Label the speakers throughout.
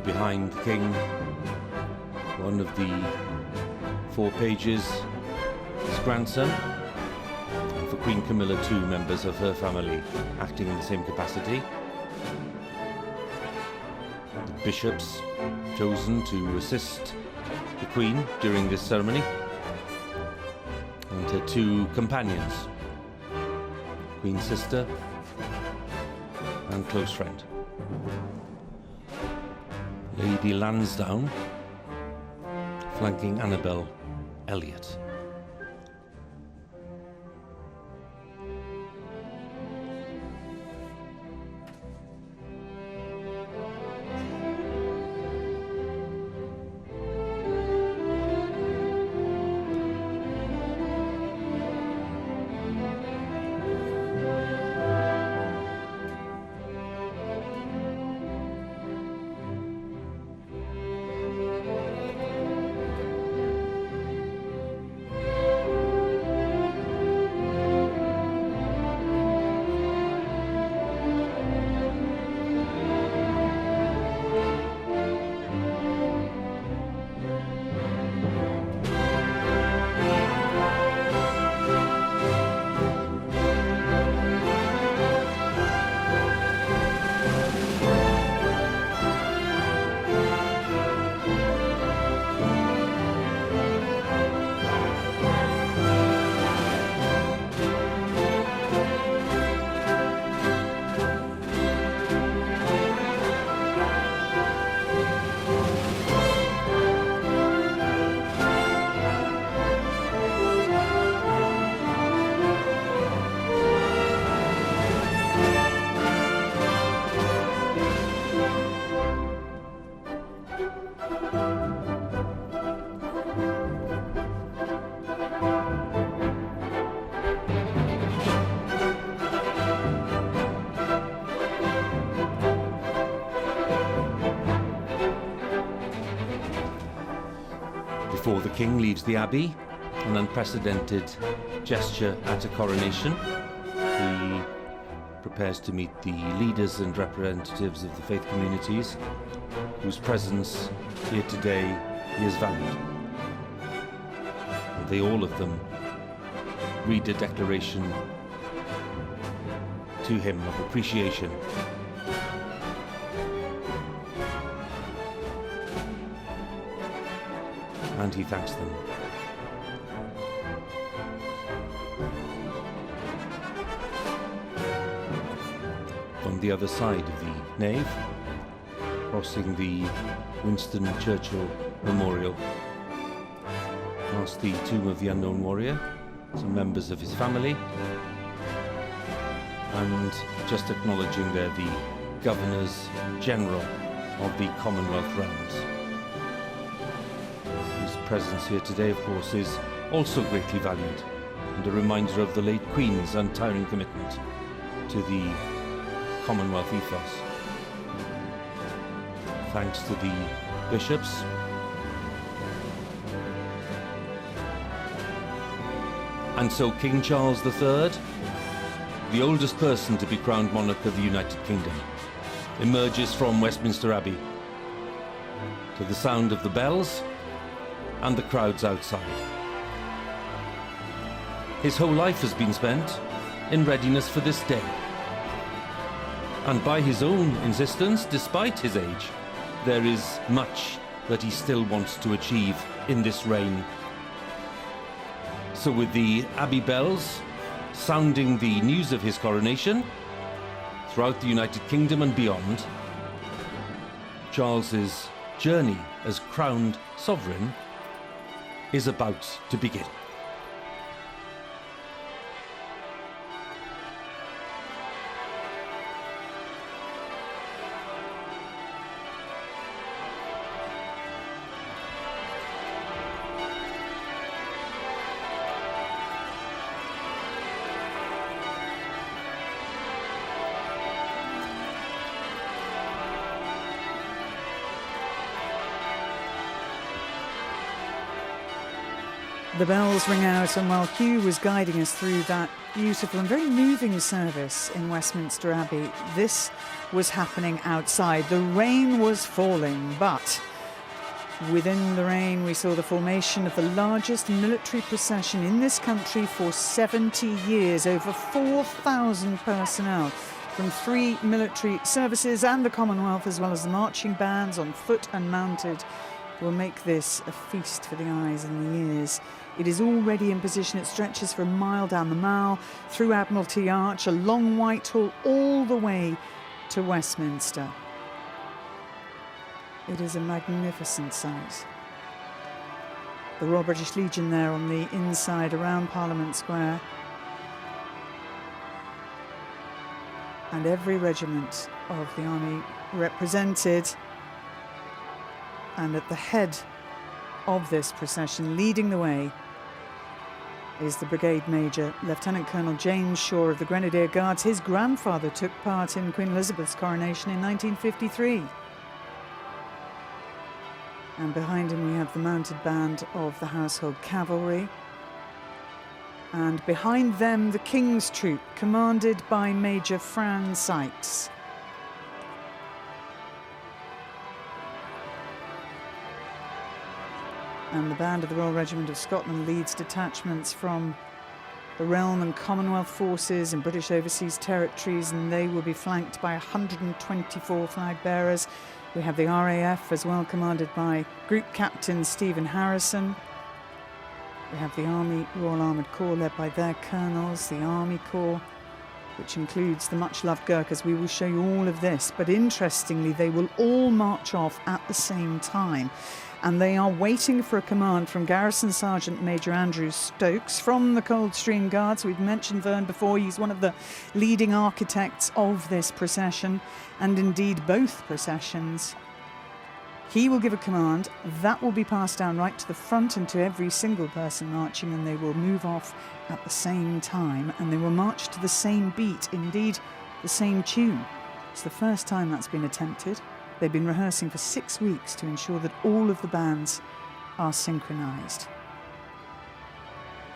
Speaker 1: behind the king, one of the 4 pages, his grandson, and for Queen Camilla 2 members of her family acting in the same capacity. The bishops chosen to assist the Queen during this ceremony, and her 2 companions, Queen's sister and close friend, Lady Lansdowne, flanking Annabel Elliot. Before the king leaves the abbey, an unprecedented gesture at a coronation. He prepares to meet the leaders and representatives of the faith communities, whose presence here today is valued. And they, all of them, read a declaration to him of appreciation. And he thanks them. On the other side of the nave, crossing the Winston Churchill Memorial, past the tomb of the unknown warrior, some members of his family, and just acknowledging there the Governors General of the Commonwealth realms. Presence here today, of course, is also greatly valued, and a reminder of the late Queen's untiring commitment to the Commonwealth ethos. Thanks to the bishops, and so King Charles III, the oldest person to be crowned monarch of the United Kingdom, emerges from Westminster Abbey to the sound of the bells and the crowds outside. His whole life has been spent in readiness for this day. And by his own insistence, despite his age, there is much that he still wants to achieve in this reign. So with the Abbey bells sounding the news of his coronation throughout the United Kingdom and beyond, Charles's journey as crowned sovereign is about to begin.
Speaker 2: The bells ring out, and while Hugh was guiding us through that beautiful and very moving service in Westminster Abbey, this was happening outside. The rain was falling, but within the rain we saw the formation of the largest military procession in this country for 70 years. Over 4,000 personnel from 3 military services and the Commonwealth, as well as the marching bands on foot and mounted, will make this a feast for the eyes and the ears. It is already in position. It stretches for a mile down the Mall, through Admiralty Arch, along Whitehall, all the way to Westminster. It is a magnificent sight. The Royal British Legion there on the inside around Parliament Square. And every regiment of the army represented. And at the head of this procession, leading the way, is the Brigade Major, Lieutenant Colonel James Shaw of the Grenadier Guards. His grandfather took part in Queen Elizabeth's coronation in 1953. And behind him we have the mounted band of the Household Cavalry. And behind them the King's Troop, commanded by Major Fran Sykes. And the band of the Royal Regiment of Scotland leads detachments from the Realm and Commonwealth forces in British Overseas Territories, and they will be flanked by 124 flag bearers. We have the RAF as well, commanded by Group Captain Stephen Harrison. We have the Army Royal Armoured Corps led by their colonels, the Army Corps, which includes the much-loved Gurkhas. We will show you all of this, but interestingly, they will all march off at the same time. And they are waiting for a command from Garrison Sergeant Major Andrew Stokes from the Coldstream Guards. We've mentioned Vern before. He's one of the leading architects of this procession, and indeed both processions. He will give a command that will be passed down right to the front and to every single person marching, and they will move off at the same time, and they will march to the same beat, indeed the same tune. It's the first time that's been attempted. They've been rehearsing for 6 weeks to ensure that all of the bands are synchronised.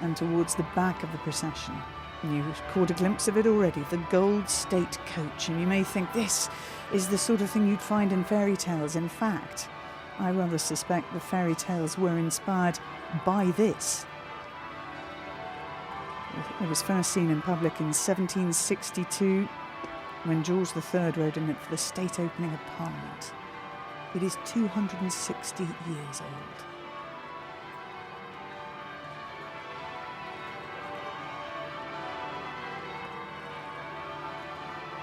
Speaker 2: And towards the back of the procession, and you've caught a glimpse of it already, the Gold State Coach. And you may think this is the sort of thing you'd find in fairy tales. In fact, I rather suspect the fairy tales were inspired by this. It was first seen in public in 1762, when George III rode in it for the state opening of Parliament. It is 260 years old.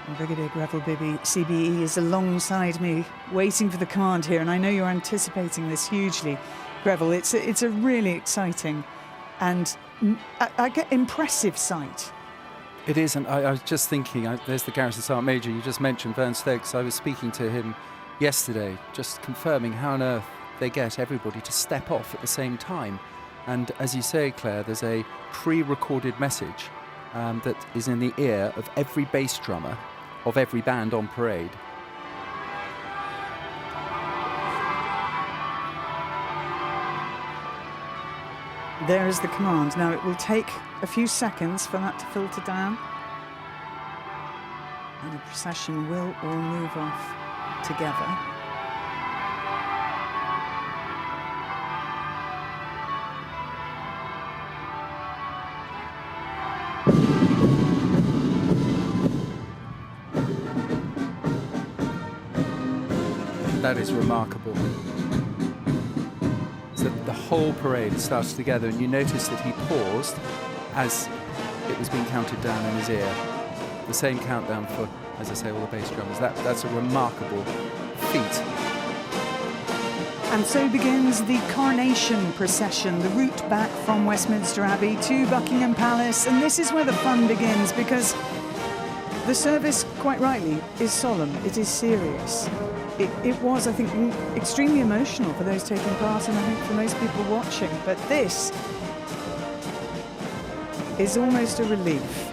Speaker 2: And Brigadier Greville Bibby, CBE, is alongside me, waiting for the command here, and I know you're anticipating this hugely. Greville, it's a really exciting and I get impressive sight.
Speaker 3: It is, and I was just thinking, there's the Garrison Sergeant Major, you just mentioned, Vern Stokes. I was speaking to him yesterday, just confirming how on earth they get everybody to step off at the same time. And as you say, Claire, there's a pre-recorded message that is in the ear of every bass drummer of every band on parade.
Speaker 2: There is the command. Now, it will take a few seconds for that to filter down, and the procession will all move off together.
Speaker 3: That is remarkable. So the whole parade starts together, and you notice that he paused as it was being counted down in his ear. The same countdown for, as I say, all the bass drummers. That's a remarkable feat.
Speaker 2: And so begins the Coronation procession, the route back from Westminster Abbey to Buckingham Palace. And this is where the fun begins, because the service, quite rightly, is solemn. It is serious. It was, I think, extremely emotional for those taking part, and I think for most people watching. But this is almost a relief.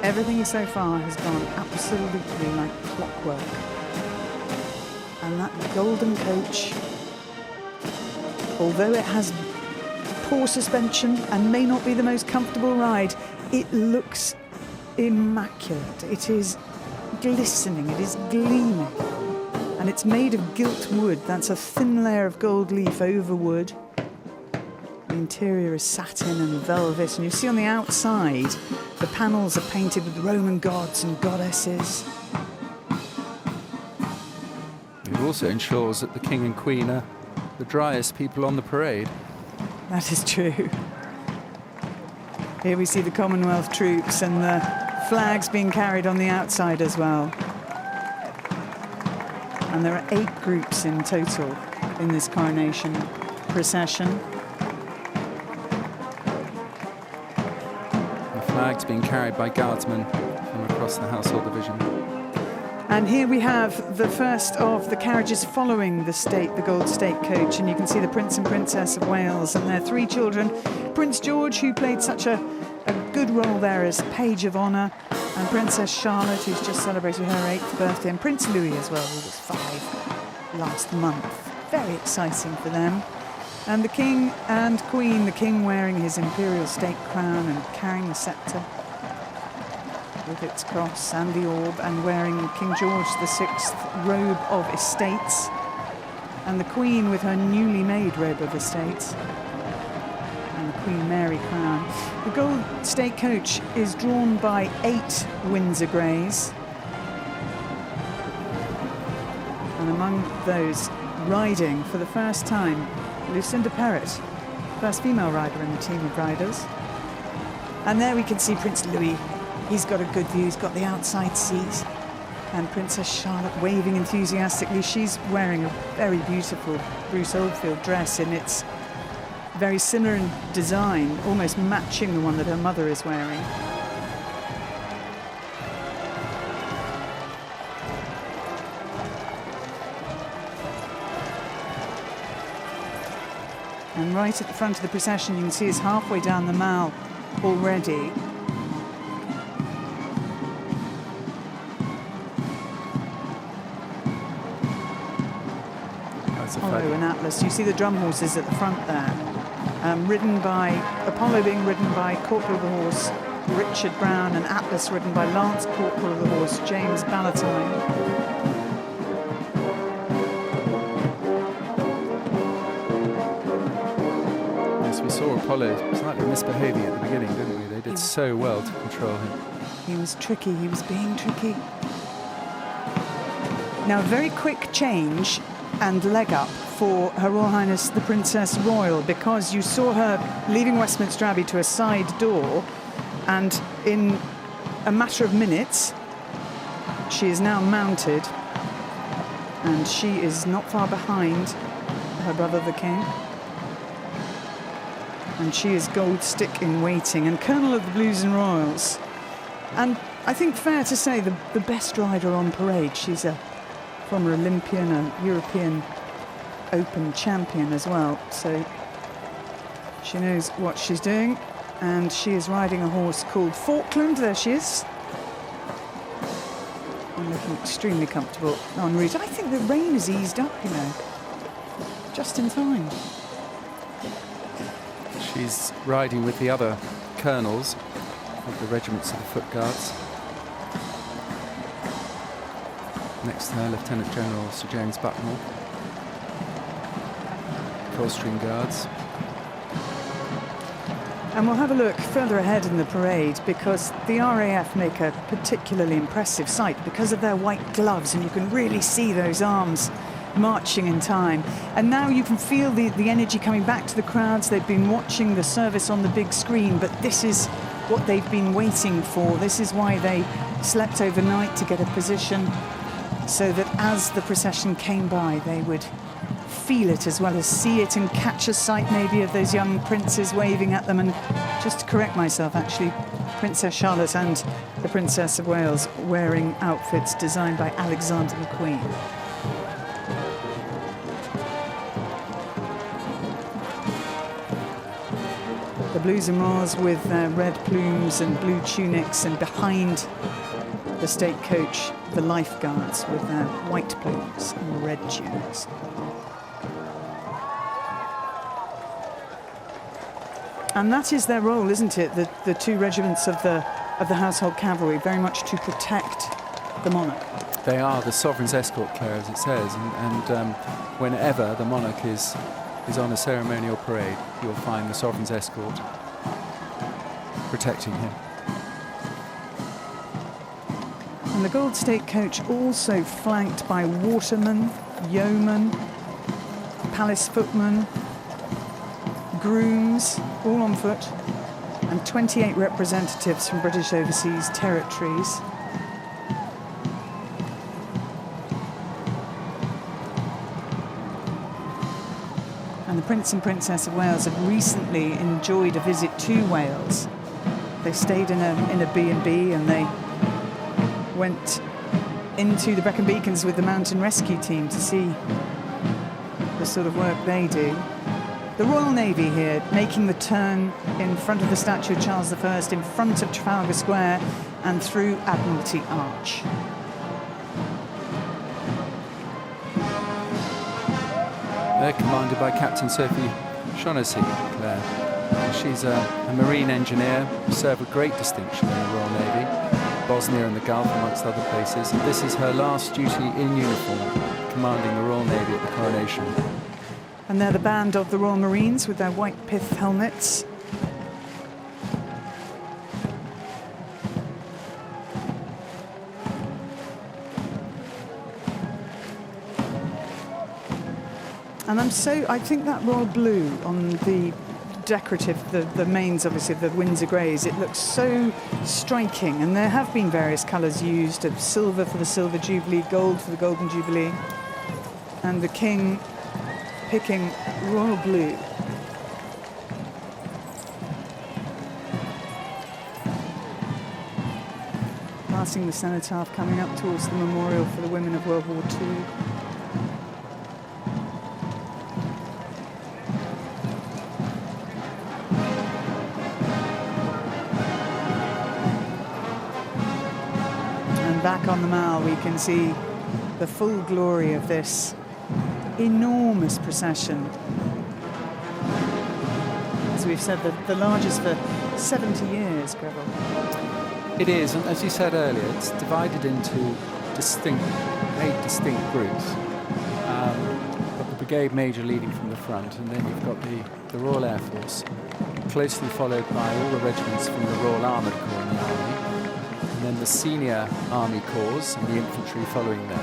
Speaker 2: Everything so far has gone absolutely like clockwork. And that golden coach, although it has poor suspension and may not be the most comfortable ride, it looks immaculate. It is glistening, it is gleaming, and it's made of gilt wood. That's a thin layer of gold leaf over wood. The interior is satin and velvet, and you see on the outside the panels are painted with Roman gods and goddesses.
Speaker 3: It also ensures that the King and Queen are the driest people on the parade.
Speaker 2: That is true. Here we see the Commonwealth troops and the flags being carried on the outside as well. And there are 8 groups in total in this coronation procession.
Speaker 3: The flags being carried by guardsmen from across the household division.
Speaker 2: And here we have the first of the carriages following the gold state coach, and you can see the Prince and Princess of Wales and their 3 children. Prince George, who played such a good role there as Page of Honour, and Princess Charlotte, who's just celebrated her 8th birthday, and Prince Louis as well, who was 5 last month. Very exciting for them. And the King and Queen, the King wearing his imperial state crown and carrying the sceptre with its cross and the orb, and wearing King George VI's robe of estates, and the Queen with her newly made robe of estates, and the Queen Mary crown. The gold state coach is drawn by 8 Windsor Greys, and among those riding for the first time, Lucinda Perrott, first female rider in the team of riders. And there we can see Prince Louis. He's got a good view, he's got the outside seat. And Princess Charlotte waving enthusiastically. She's wearing a very beautiful Bruce Oldfield dress, and it's very similar in design, almost matching the one that her mother is wearing. And right at the front of the procession, you can see it's halfway down the Mall already. Apollo and Atlas. You see the drum horses at the front there, ridden by Apollo being ridden by Corporal of the Horse Richard Brown, and Atlas ridden by Lance Corporal of the Horse James Ballantyne.
Speaker 3: Yes, we saw Apollo slightly misbehaving at the beginning, didn't we? They did so well to control him.
Speaker 2: He was tricky, he was being tricky. Now, a very quick change and leg up for Her Royal Highness the Princess Royal, because you saw her leaving Westminster Abbey to a side door, and in a matter of minutes she is now mounted, and she is not far behind her brother the King, and she is gold stick in waiting and Colonel of the Blues and Royals, and I think fair to say the best rider on parade. She's a former Olympian, a European Open champion as well, so she knows what she's doing, and she is riding a horse called Falkland. There she is, and looking extremely comfortable en route. I think the rain has eased up, you know, just in time.
Speaker 3: She's riding with the other colonels of the regiments of the Foot Guards. Next to her, Lieutenant General Sir James Bucknell, Coldstream Guards.
Speaker 2: And we'll have a look further ahead in the parade, because the RAF make a particularly impressive sight because of their white gloves, and you can really see those arms marching in time. And now you can feel the energy coming back to the crowds. They've been watching the service on the big screen, but this is what they've been waiting for. This is why they slept overnight, to get a position, so that as the procession came by, they would feel it as well as see it, and catch a sight maybe of those young princes waving at them. And just to correct myself, actually, Princess Charlotte and the Princess of Wales wearing outfits designed by Alexander McQueen. The Blues and Royals with their red plumes and blue tunics, and behind the state coach, the lifeguards with their white plumes and red tunics. And that is their role, isn't it? The two regiments of the household cavalry, very much to protect the monarch.
Speaker 3: They are the sovereign's escort, Clare, as it says, and whenever the monarch is on a ceremonial parade, you'll find the sovereign's escort protecting him.
Speaker 2: And the Gold State coach also flanked by watermen, yeomen, palace footmen, grooms, all on foot, and 28 representatives from British overseas territories. And the Prince and Princess of Wales have recently enjoyed a visit to Wales. They stayed in a B&B, and they went into the Brecon Beacons with the mountain rescue team to see the sort of work they do. The Royal Navy here making the turn in front of the statue of Charles I, in front of Trafalgar Square and through Admiralty Arch.
Speaker 3: They're commanded by Captain Sophie Shaughnessy, Clare. She's a marine engineer, served with great distinction in the Royal Navy, Bosnia and the Gulf, amongst other places. And this is her last duty in uniform, commanding the Royal Navy at the Coronation.
Speaker 2: And they're the band of the Royal Marines with their white pith helmets. And I think that royal blue on the decorative, the mains, obviously, the Windsor Greys, it looks so striking. And there have been various colours used, of silver for the Silver Jubilee, gold for the Golden Jubilee, and the King picking royal blue. Passing the cenotaph, coming up towards the memorial for the women of World War II. And back on the Mall we can see the full glory of this enormous procession. As we've said, the largest for 70 years, Greville.
Speaker 3: It is, and as you said earlier, it's divided into 8 distinct groups. You've got the brigade major leading from the front, and then you've got the Royal Air Force, closely followed by all the regiments from the Royal Armoured Corps in the Army, and then the senior Army Corps and the infantry following them.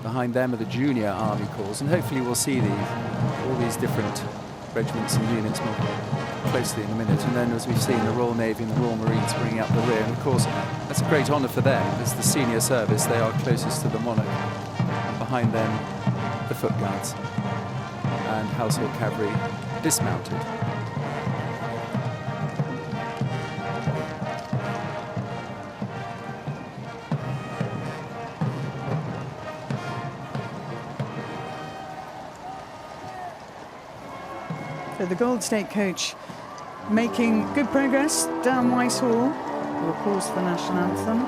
Speaker 3: Behind them are the junior Army Corps, and hopefully we'll see all these different regiments and units more closely in a minute. And then, as we've seen, the Royal Navy and the Royal Marines bringing up the rear. And of course, that's a great honour for them. As the senior service, they are closest to the monarch. Behind them, the Foot Guards and Household Cavalry dismounted.
Speaker 2: So the Gold State coach making good progress down Whitehall. We'll pause for the national anthem.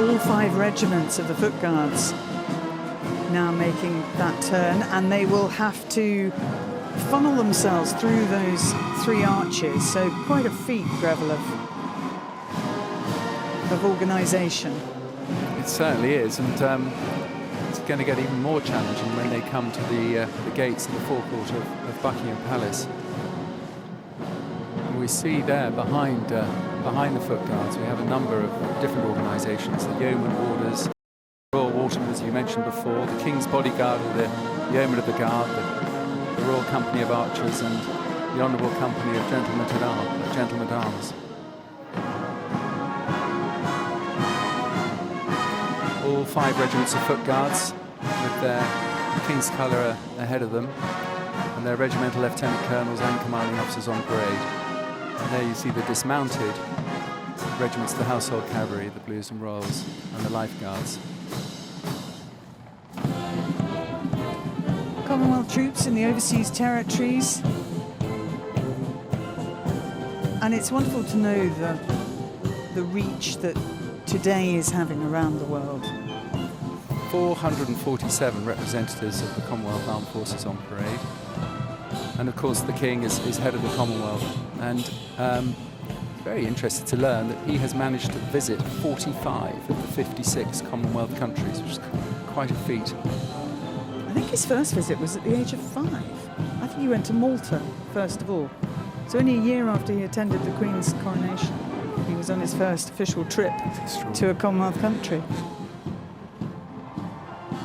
Speaker 2: All 5 regiments of the Foot Guards now making that turn, and they will have to funnel themselves through those 3 arches. So quite a feat, Greville, of organisation.
Speaker 3: It certainly is, and it's going to get even more challenging when they come to the gates of the forecourt of Buckingham Palace. And we see there behind the Foot Guards, we have a number of different organisations, the Yeoman Orders, Royal Watermen, as you mentioned before, the King's Bodyguard, or the Yeomen of the Guard, the Royal Company of Archers, and the Honourable Company of Gentlemen at Arms. All 5 regiments of foot guards with their King's colour ahead of them, and their regimental lieutenant colonels and commanding officers on parade. And there you see the dismounted regiments of the Household Cavalry, the Blues and Royals, and the Life Guards.
Speaker 2: Commonwealth troops in the overseas territories. And it's wonderful to know the reach that today is having around the world.
Speaker 3: 447 representatives of the Commonwealth Armed Forces on parade. And of course the King is head of the Commonwealth. And very interested to learn that he has managed to visit 45 of the 56 Commonwealth countries, which is quite a feat.
Speaker 2: I think his first visit was at the age of 5. I think he went to Malta, first of all. So only a year after he attended the Queen's coronation, he was on his first official trip to a Commonwealth country.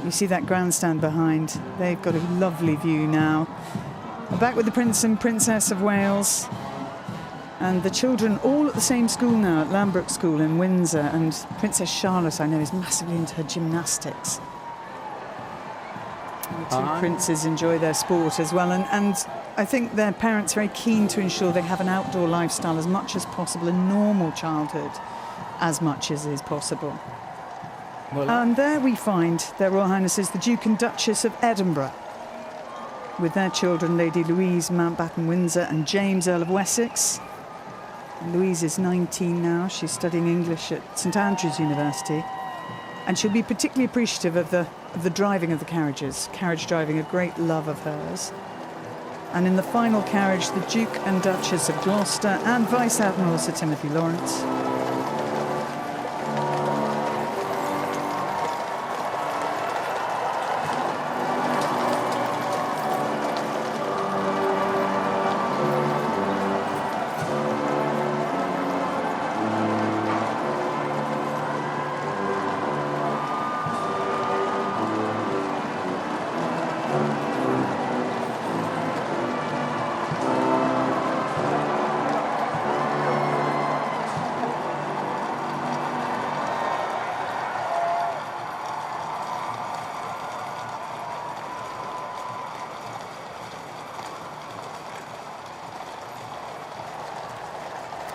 Speaker 2: You see that grandstand behind. They've got a lovely view now. We're back with the Prince and Princess of Wales. And the children all at the same school now, at Lambrook School in Windsor. And Princess Charlotte, I know, is massively into her gymnastics. The two princes enjoy their sport as well. And I think their parents are very keen to ensure they have an outdoor lifestyle as much as possible, a normal childhood as much as is possible.
Speaker 3: Well,
Speaker 2: and there we find their Royal Highnesses, the Duke and Duchess of Edinburgh, with their children, Lady Louise Mountbatten-Windsor and James, Earl of Wessex. And Louise is 19 now. She's studying English at St Andrews University. And she'll be particularly appreciative of the driving of the carriages. Carriage driving, a great love of hers. And in the final carriage, the Duke and Duchess of Gloucester and Vice Admiral Sir Timothy Lawrence.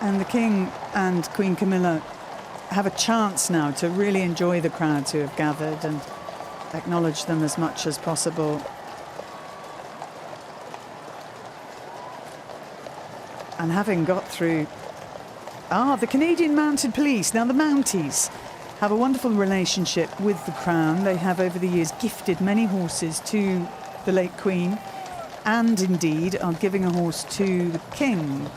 Speaker 2: And the King and Queen Camilla have a chance now to really enjoy the crowds who have gathered and acknowledge them as much as possible. And having got through... the Canadian Mounted Police. Now, the Mounties have a wonderful relationship with the Crown. They have, over the years, gifted many horses to the late Queen, and indeed are giving a horse to the King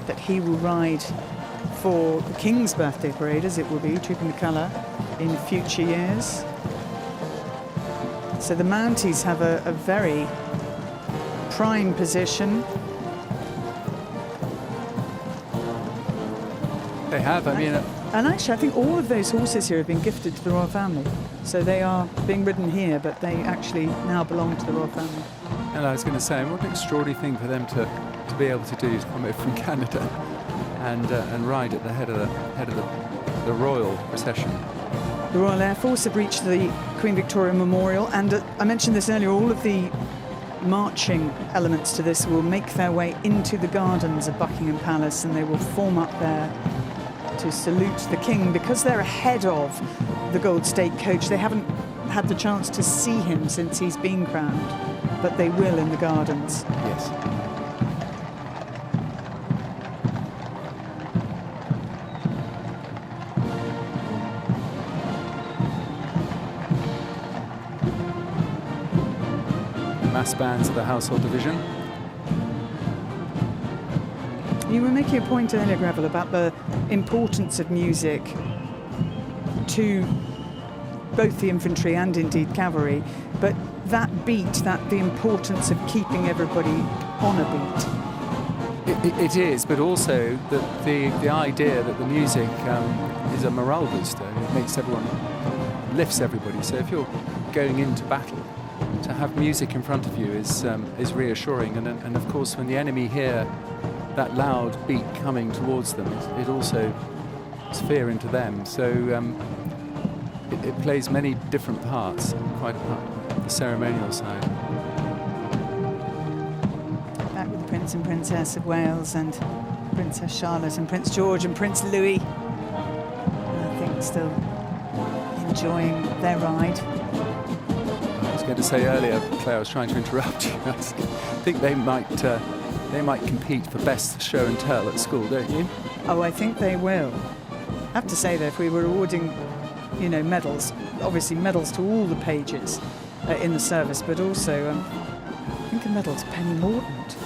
Speaker 2: that he will ride for the King's birthday parade, as it will be, trooping the colour in future years. So the Mounties have a very prime position.
Speaker 3: They have,
Speaker 2: And actually, I think all of those horses here have been gifted to the royal family. So they are being ridden here, but they actually now belong to the royal family.
Speaker 3: And I was going to say, what an extraordinary thing for them to be able to do, is come over from Canada and ride at the head of the royal procession.
Speaker 2: The Royal Air Force have reached the Queen Victoria Memorial, and I mentioned this earlier, all of the marching elements to this will make their way into the gardens of Buckingham Palace, and they will form up there to salute the King. Because they're ahead of the Gold State coach, they haven't had the chance to see him since he's been crowned, but they will in the gardens.
Speaker 3: Yes. Mass bands of the Household Division.
Speaker 2: You were making a point earlier, Greville, about the importance of music to both the infantry and indeed cavalry, but that beat, the importance of keeping everybody on a beat.
Speaker 3: It is, but also the idea that the music is a morale booster. It makes everyone, lifts everybody. So if you're going into battle to have music in front of you is reassuring, and of course when the enemy hear that loud beat coming towards them, it also puts fear into them. So it plays many different parts, quite apart from the ceremonial side.
Speaker 2: Back with the Prince and Princess of Wales and Princess Charlotte and Prince George and Prince Louis. I think still enjoying their ride.
Speaker 3: I was going to say earlier, Claire, I was trying to interrupt you. I think they might compete for best show and tell at school, don't you?
Speaker 2: Oh, I think they will. I have to say that if we were awarding, medals, obviously medals to all the pages in the service, but also I think a medal to Penny Mordaunt,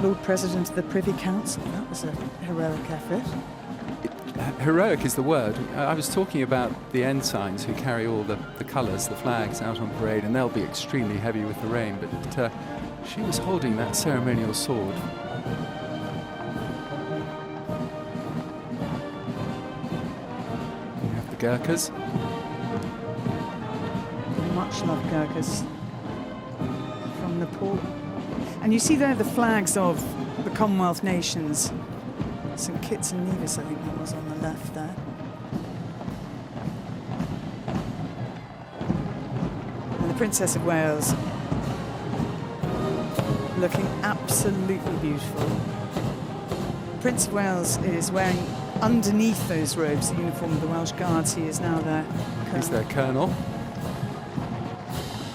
Speaker 2: Lord President of the Privy Council. That was a heroic effort.
Speaker 3: Heroic is the word. I was talking about the ensigns who carry all the colours, the flags out on parade, and they'll be extremely heavy with the rain, but she was holding that ceremonial sword. We have the Gurkhas.
Speaker 2: Much loved Gurkhas from Nepal. And you see there the flags of the Commonwealth nations. St Kitts and Nevis, I think that was on the left there. And the Princess of Wales looking absolutely beautiful. Prince of Wales is wearing underneath those robes the uniform of the Welsh Guards. He is now their colonel.
Speaker 3: He's their colonel.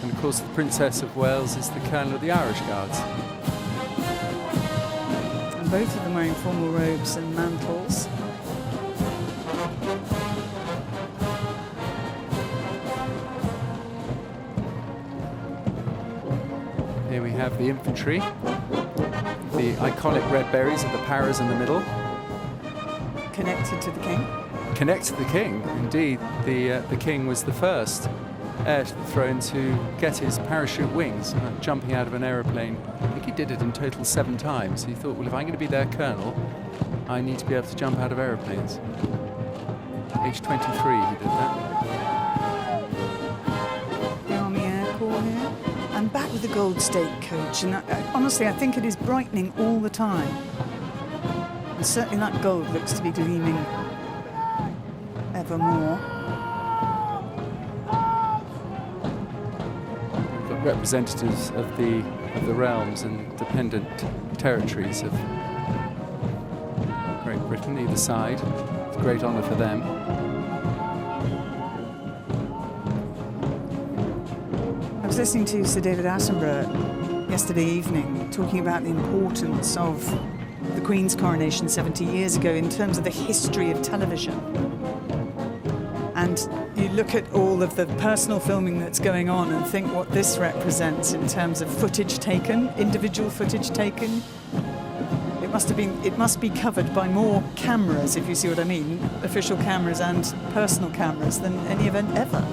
Speaker 3: And of course the Princess of Wales is the colonel of the Irish Guards.
Speaker 2: And both of them wearing formal robes and mantles.
Speaker 3: Here we have the infantry, the iconic red berries of the paras in the middle.
Speaker 2: Connected to the king.
Speaker 3: Connected to the king, indeed. The king was the first heir to the throne to get his parachute wings, jumping out of an aeroplane. I think he did it in total 7 times. He thought, well, if I'm going to be their colonel, I need to be able to jump out of aeroplanes. Age 23 he did that.
Speaker 2: The Army Air Corps here. And back with the gold state coach. And honestly, I think it is brightening all the time. And certainly that gold looks to be gleaming ever more.
Speaker 3: We've got representatives of the realms and dependent territories of Great Britain either side. It's a great honour for them.
Speaker 2: I was listening to Sir David Attenborough yesterday evening talking about the importance of the Queen's coronation 70 years ago in terms of the history of television. And you look at all of the personal filming that's going on and think what this represents in terms of footage taken, individual footage taken. It must be covered by more cameras, if you see what I mean, official cameras and personal cameras, than any event ever.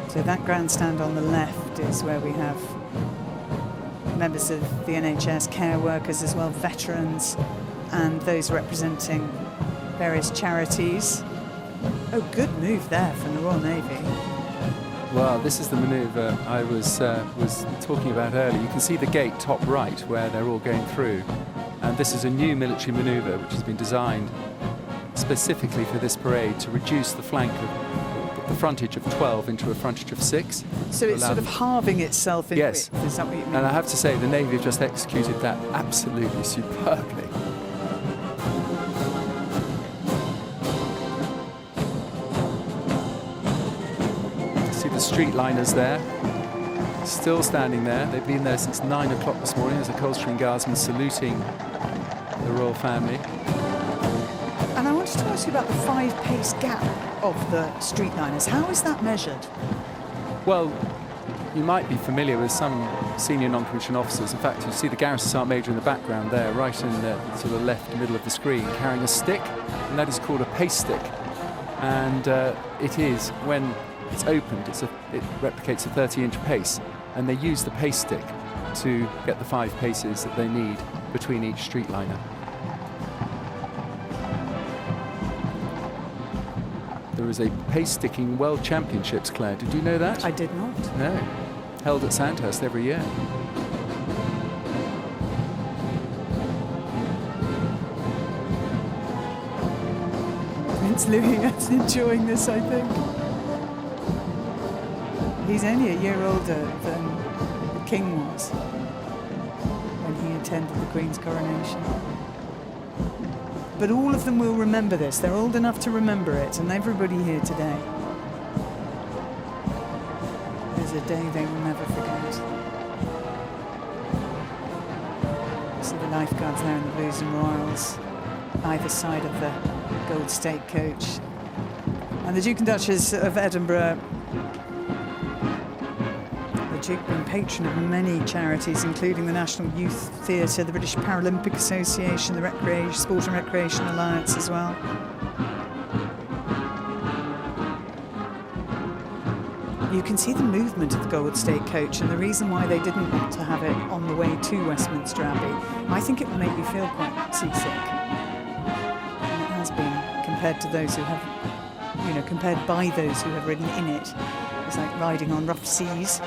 Speaker 2: So that grandstand on the left is where we have members of the NHS, care workers as well, veterans, and those representing various charities. Oh, good move there from the Royal Navy.
Speaker 3: Well, this is the manoeuvre I was talking about earlier. You can see the gate top right where they're all going through. And this is a new military manoeuvre which has been designed specifically for this parade to reduce the frontage of 12 into a frontage of 6.
Speaker 2: So it's sort of halving itself in
Speaker 3: width,
Speaker 2: is that what you mean?
Speaker 3: And I have to say, the Navy have just executed that absolutely superbly. See the streetliners there, still standing there. They've been there since 9 o'clock this morning as a Coldstream Guardsman saluting the royal family.
Speaker 2: And I wanted to ask you about the 5-pace gap of the streetliners. How is that measured?
Speaker 3: Well, you might be familiar with some senior non-commissioned officers. In fact, you see the Garrison Sergeant Major in the background there, right in the sort of left middle of the screen, carrying a stick, and that is called a pace stick. And it is, when it's opened, it replicates a 30-inch pace, and they use the pace stick to get the 5 paces that they need between each streetliner. was a pace-sticking World Championships, Clare. Did you know that?
Speaker 2: I did not.
Speaker 3: No. Held at Sandhurst every year.
Speaker 2: Prince Louis is enjoying this, I think. He's only a year older than the King was when he attended the Queen's coronation. But all of them will remember this. They're old enough to remember it, and everybody here today. There's a day they will never forget. See the lifeguards there in the blues and royals, either side of the Gold State coach. And the Duke and Duchess of Edinburgh. The Duke being patron of many charities, including the National Youth Theatre, the British Paralympic Association, the Sport and Recreation Alliance as well. You can see the movement of the Gold State coach, and the reason why they didn't want to have it on the way to Westminster Abbey, I think it would make you feel quite seasick. And it has been, compared to those who have, compared by those who have ridden in it. It's like riding on rough seas.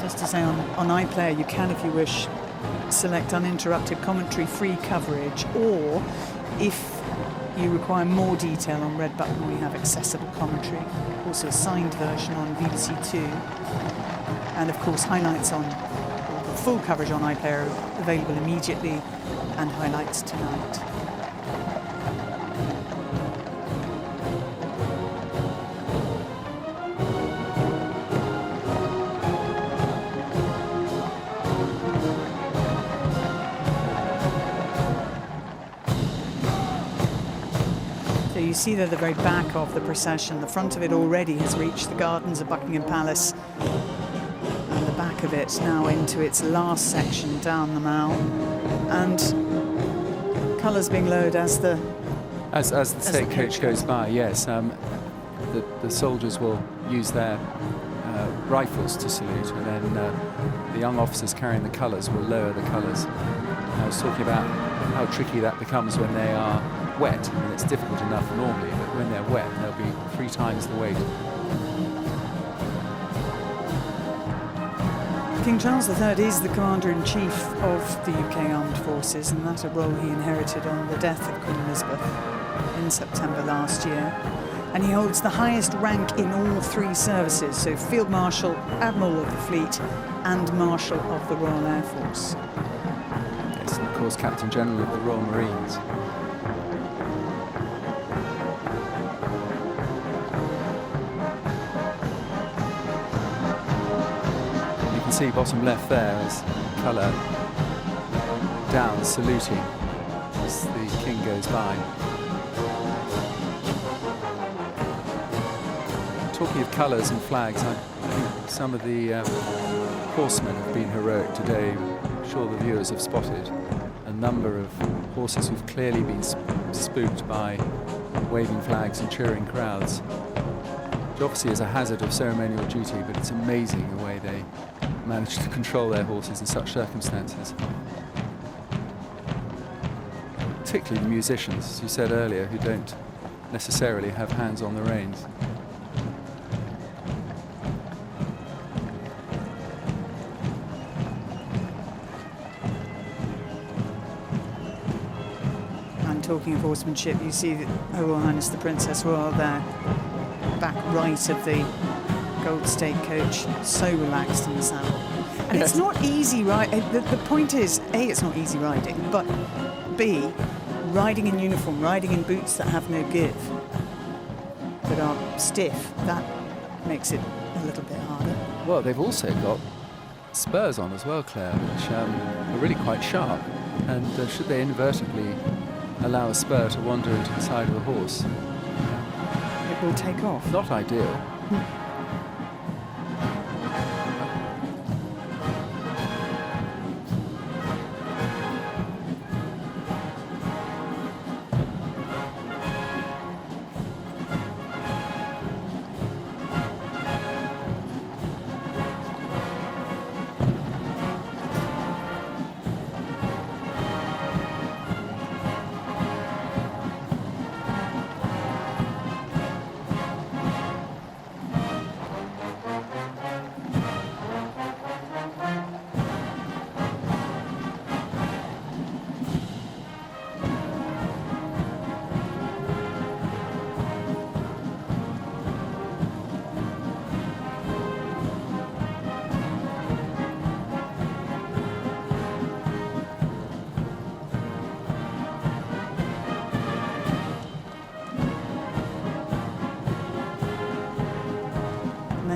Speaker 2: Just to say on iPlayer, you can, if you wish, select uninterrupted commentary free coverage, or if you require more detail on Red Button, we have accessible commentary, also a signed version on BBC Two, and of course highlights on, the full coverage on iPlayer available immediately, and highlights tonight. You see there the very back of the procession. The front of it already has reached the gardens of Buckingham Palace, and the back of it now into its last section down the Mall, and colours being lowered as the
Speaker 3: state coach goes by. Yes, the soldiers will use their rifles to salute, and then the young officers carrying the colours will lower the colours. I was talking about how tricky that becomes when they are wet. I mean, it's difficult enough normally, but when they're wet, they'll be 3 times the weight.
Speaker 2: King Charles III is the Commander-in-Chief of the UK Armed Forces, and that's a role he inherited on the death of Queen Elizabeth in September last year. And he holds the highest rank in all 3 services, so Field Marshal, Admiral of the Fleet, and Marshal of the Royal Air Force.
Speaker 3: Yes, and of course, Captain General of the Royal Marines. See bottom left there is colour down saluting as the King goes by. Talking of colours and flags, I think some of the horsemen have been heroic today. I'm sure the viewers have spotted a number of horses who've clearly been spooked by waving flags and cheering crowds. Which obviously is a hazard of ceremonial duty, but it's amazing the way they manage to control their horses in such circumstances. Particularly the musicians, as you said earlier, who don't necessarily have hands on the reins.
Speaker 2: And talking of horsemanship, you see that Her Royal Highness the Princess Royal there, back right of the Gold State coach, so relaxed in the saddle. And yes, it's not easy, right? The point is, A, it's not easy riding, but B, riding in uniform, riding in boots that have no give, that are stiff, that makes it a little bit harder.
Speaker 3: Well, they've also got spurs on as well, Clare, which are really quite sharp. And should they inadvertently allow a spur to wander into the side of a horse,
Speaker 2: it will take off.
Speaker 3: Not ideal.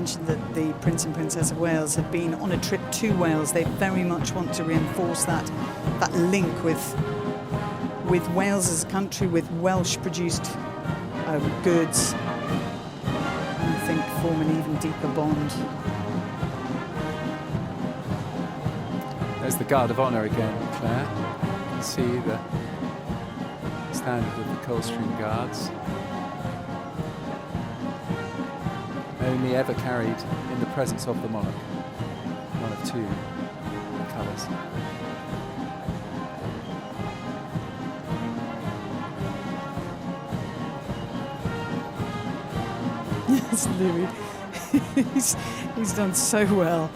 Speaker 2: mentioned that the Prince and Princess of Wales have been on a trip to Wales. They very much want to reinforce that link with Wales as a country, with Welsh-produced goods, and I think form an even deeper bond.
Speaker 3: There's the Guard of Honour again, Claire. You can see the standard of the Coldstream Guards. Only ever carried in the presence of the monarch. One of two colours.
Speaker 2: Yes, Louis. he's done so well.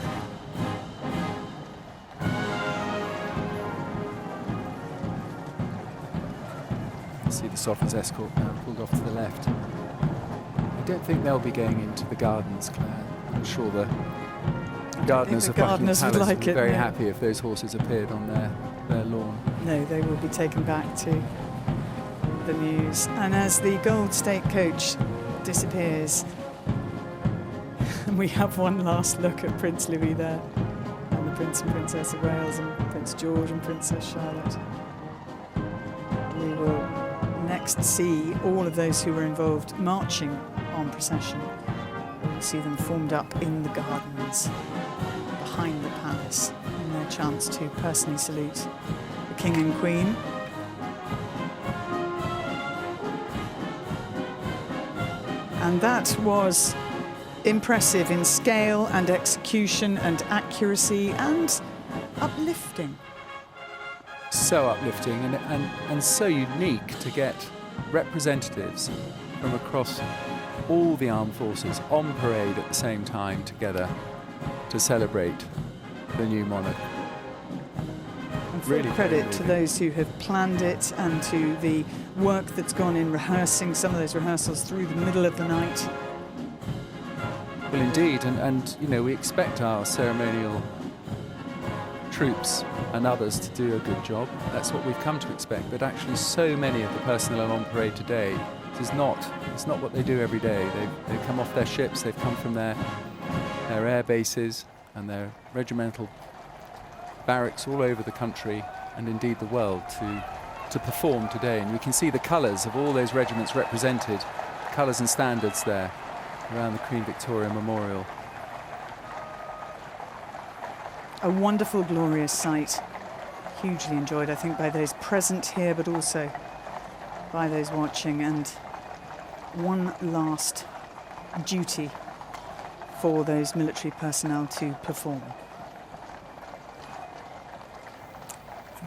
Speaker 3: See the Sophie's escort now pulled off to the left. I don't think they'll be going into the gardens, Claire. I'm sure the gardeners of Buckingham Palace
Speaker 2: would like
Speaker 3: would be
Speaker 2: it,
Speaker 3: very
Speaker 2: no.
Speaker 3: happy if those horses appeared on their lawn.
Speaker 2: No, they will be taken back to the Mews. And as the Gold State coach disappears, we have one last look at Prince Louis there, and the Prince and Princess of Wales, and Prince George and Princess Charlotte. We will next see all of those who were involved marching on procession. We'll see them formed up in the gardens behind the palace, in their chance to personally salute the King and Queen. And that was impressive in scale and execution and accuracy and uplifting.
Speaker 3: So uplifting and so unique to get representatives from across all the armed forces on parade at the same time together to celebrate the new monarch.
Speaker 2: And full credit to those who have planned it and to the work that's gone in rehearsing some of those rehearsals through the middle of the night.
Speaker 3: Well, indeed, and you know, we expect our ceremonial troops and others to do a good job. That's what we've come to expect. But actually, so many of the personnel on parade today, it's not what they do every day. They've come off their ships, they've come from their air bases and their regimental barracks all over the country and indeed the world to perform today. And we can see the colours of all those regiments represented, colours and standards there around the Queen Victoria Memorial.
Speaker 2: A wonderful, glorious sight. Hugely enjoyed, I think, by those present here, but also by those watching. And one last duty for those military personnel to perform.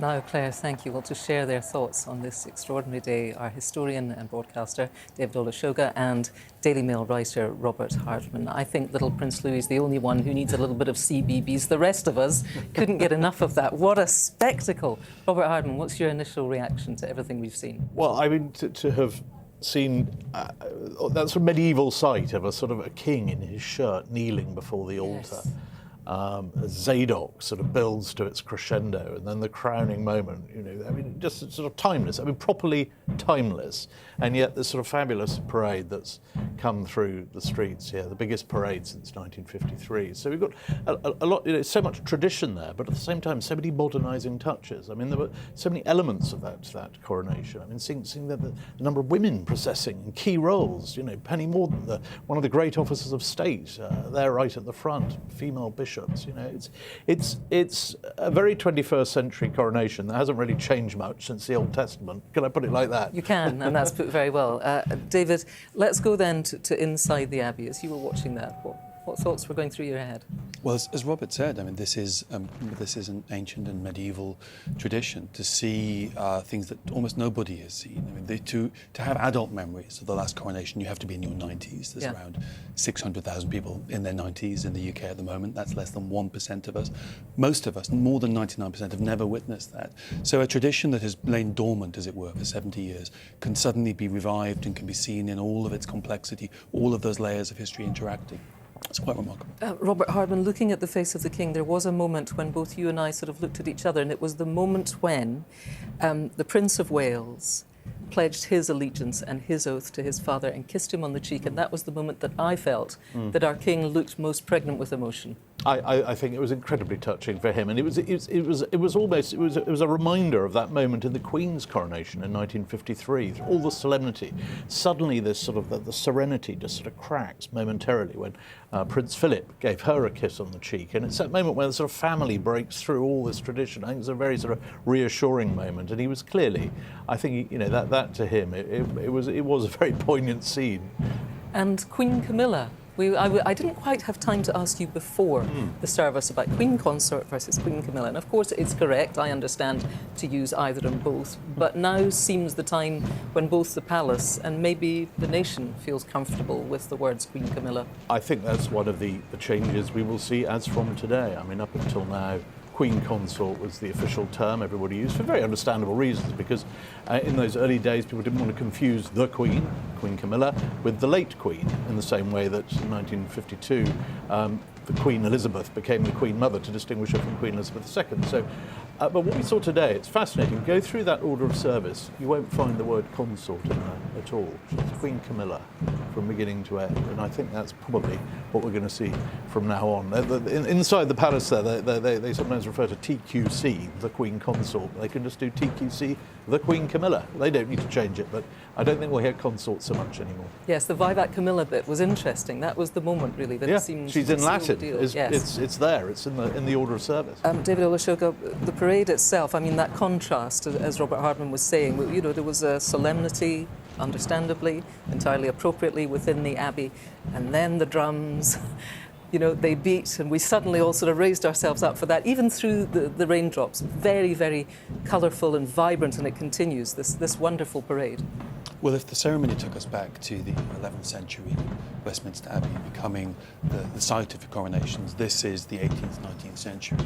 Speaker 4: Now, Clare, thank you. Well, to share their thoughts on this extraordinary day, our historian and broadcaster, David Olashoga, and Daily Mail writer, Robert Hardman. I think little Prince Louis is the only one who needs a little bit of CBeebies. The rest of us couldn't get enough of that. What a spectacle. Robert Hardman, what's your initial reaction to everything we've seen?
Speaker 5: Well, I mean, to have seen that sort of medieval sight of a sort of a king in his shirt kneeling before the altar.
Speaker 4: Yes.
Speaker 5: Zadok sort of builds to its crescendo, and then the crowning moment, you know, I mean, just sort of timeless, I mean, properly timeless, and yet this sort of fabulous parade that's come through the streets here, the biggest parade since 1953. So we've got a lot, you know, so much tradition there, but at the same time, so many modernising touches. I mean, there were so many elements of that coronation. I mean, seeing the number of women processing in key roles, you know, Penny Mordaunt, one of the great officers of state, there right at the front, female bishops. You know, it's a very 21st century coronation that hasn't really changed much since the Old Testament. Can I put it like that?
Speaker 4: You can, and that's put very well. David, let's go then to inside the Abbey. As you were watching that, what thoughts were going through your head?
Speaker 6: Well, as Robert said, I mean, this is an ancient and medieval tradition to see things that almost nobody has seen. I mean, to have adult memories of the last coronation, you have to be in your 90s. There's around 600,000 people in their 90s in the UK at the moment. That's less than 1% of us. Most of us, more than 99%, have never witnessed that. So a tradition that has lain dormant, as it were, for 70 years can suddenly be revived and can be seen in all of its complexity, all of those layers of history interacting. It's quite remarkable.
Speaker 4: Robert Hardman, looking at the face of the King, there was a moment when both you and I sort of looked at each other, and it was the moment when the Prince of Wales pledged his allegiance and his oath to his father and kissed him on the cheek. And that was the moment that I felt that our king looked most pregnant with emotion.
Speaker 5: I think it was incredibly touching for him, and it was a reminder of that moment in the Queen's coronation in 1953. All the solemnity, suddenly this sort of the serenity just sort of cracks momentarily when Prince Philip gave her a kiss on the cheek, and it's that moment where the sort of family breaks through all this tradition. I think it's a very sort of reassuring moment, and he was clearly, I think, you know, that to him it was a very poignant scene.
Speaker 4: And Queen Camilla. I didn't quite have time to ask you before the service about Queen Consort versus Queen Camilla. And of course it's correct, I understand, to use either and both. But now seems the time when both the palace and maybe the nation feels comfortable with the words Queen Camilla.
Speaker 5: I think that's one of the changes we will see as from today. I mean, up until now, Queen Consort was the official term everybody used for very understandable reasons, because in those early days people didn't want to confuse the Queen, Queen Camilla, with the late Queen, in the same way that in 1952 the Queen Elizabeth became the Queen Mother to distinguish her from Queen Elizabeth II. So, but what we saw today, it's fascinating. Go through that order of service, you won't find the word consort in there at all. It's Queen Camilla from beginning to end, and I think that's probably what we're going to see from now on. Inside the palace there, they sometimes refer to TQC, the Queen Consort. They can just do TQC, the Queen Camilla. They don't need to change it, but I don't think we'll hear consort so much anymore.
Speaker 4: Yes, the Vivat Camilla bit was interesting. That was the moment, really, that it seemed
Speaker 5: she's
Speaker 4: to
Speaker 5: in
Speaker 4: seal the
Speaker 5: Latin.
Speaker 4: deal.
Speaker 5: It's there. It's in the order of service.
Speaker 4: David Olusoga, the parade itself, I mean, that contrast, as Robert Hardman was saying, you know, there was a solemnity, understandably, entirely appropriately within the Abbey, and then the drums, you know, they beat, and we suddenly all sort of raised ourselves up for that, even through the raindrops. Very, very colourful and vibrant, and it continues, this wonderful parade.
Speaker 6: Well, if the ceremony took us back to the 11th century, Westminster Abbey becoming the site of the coronations, this is the 18th, 19th century.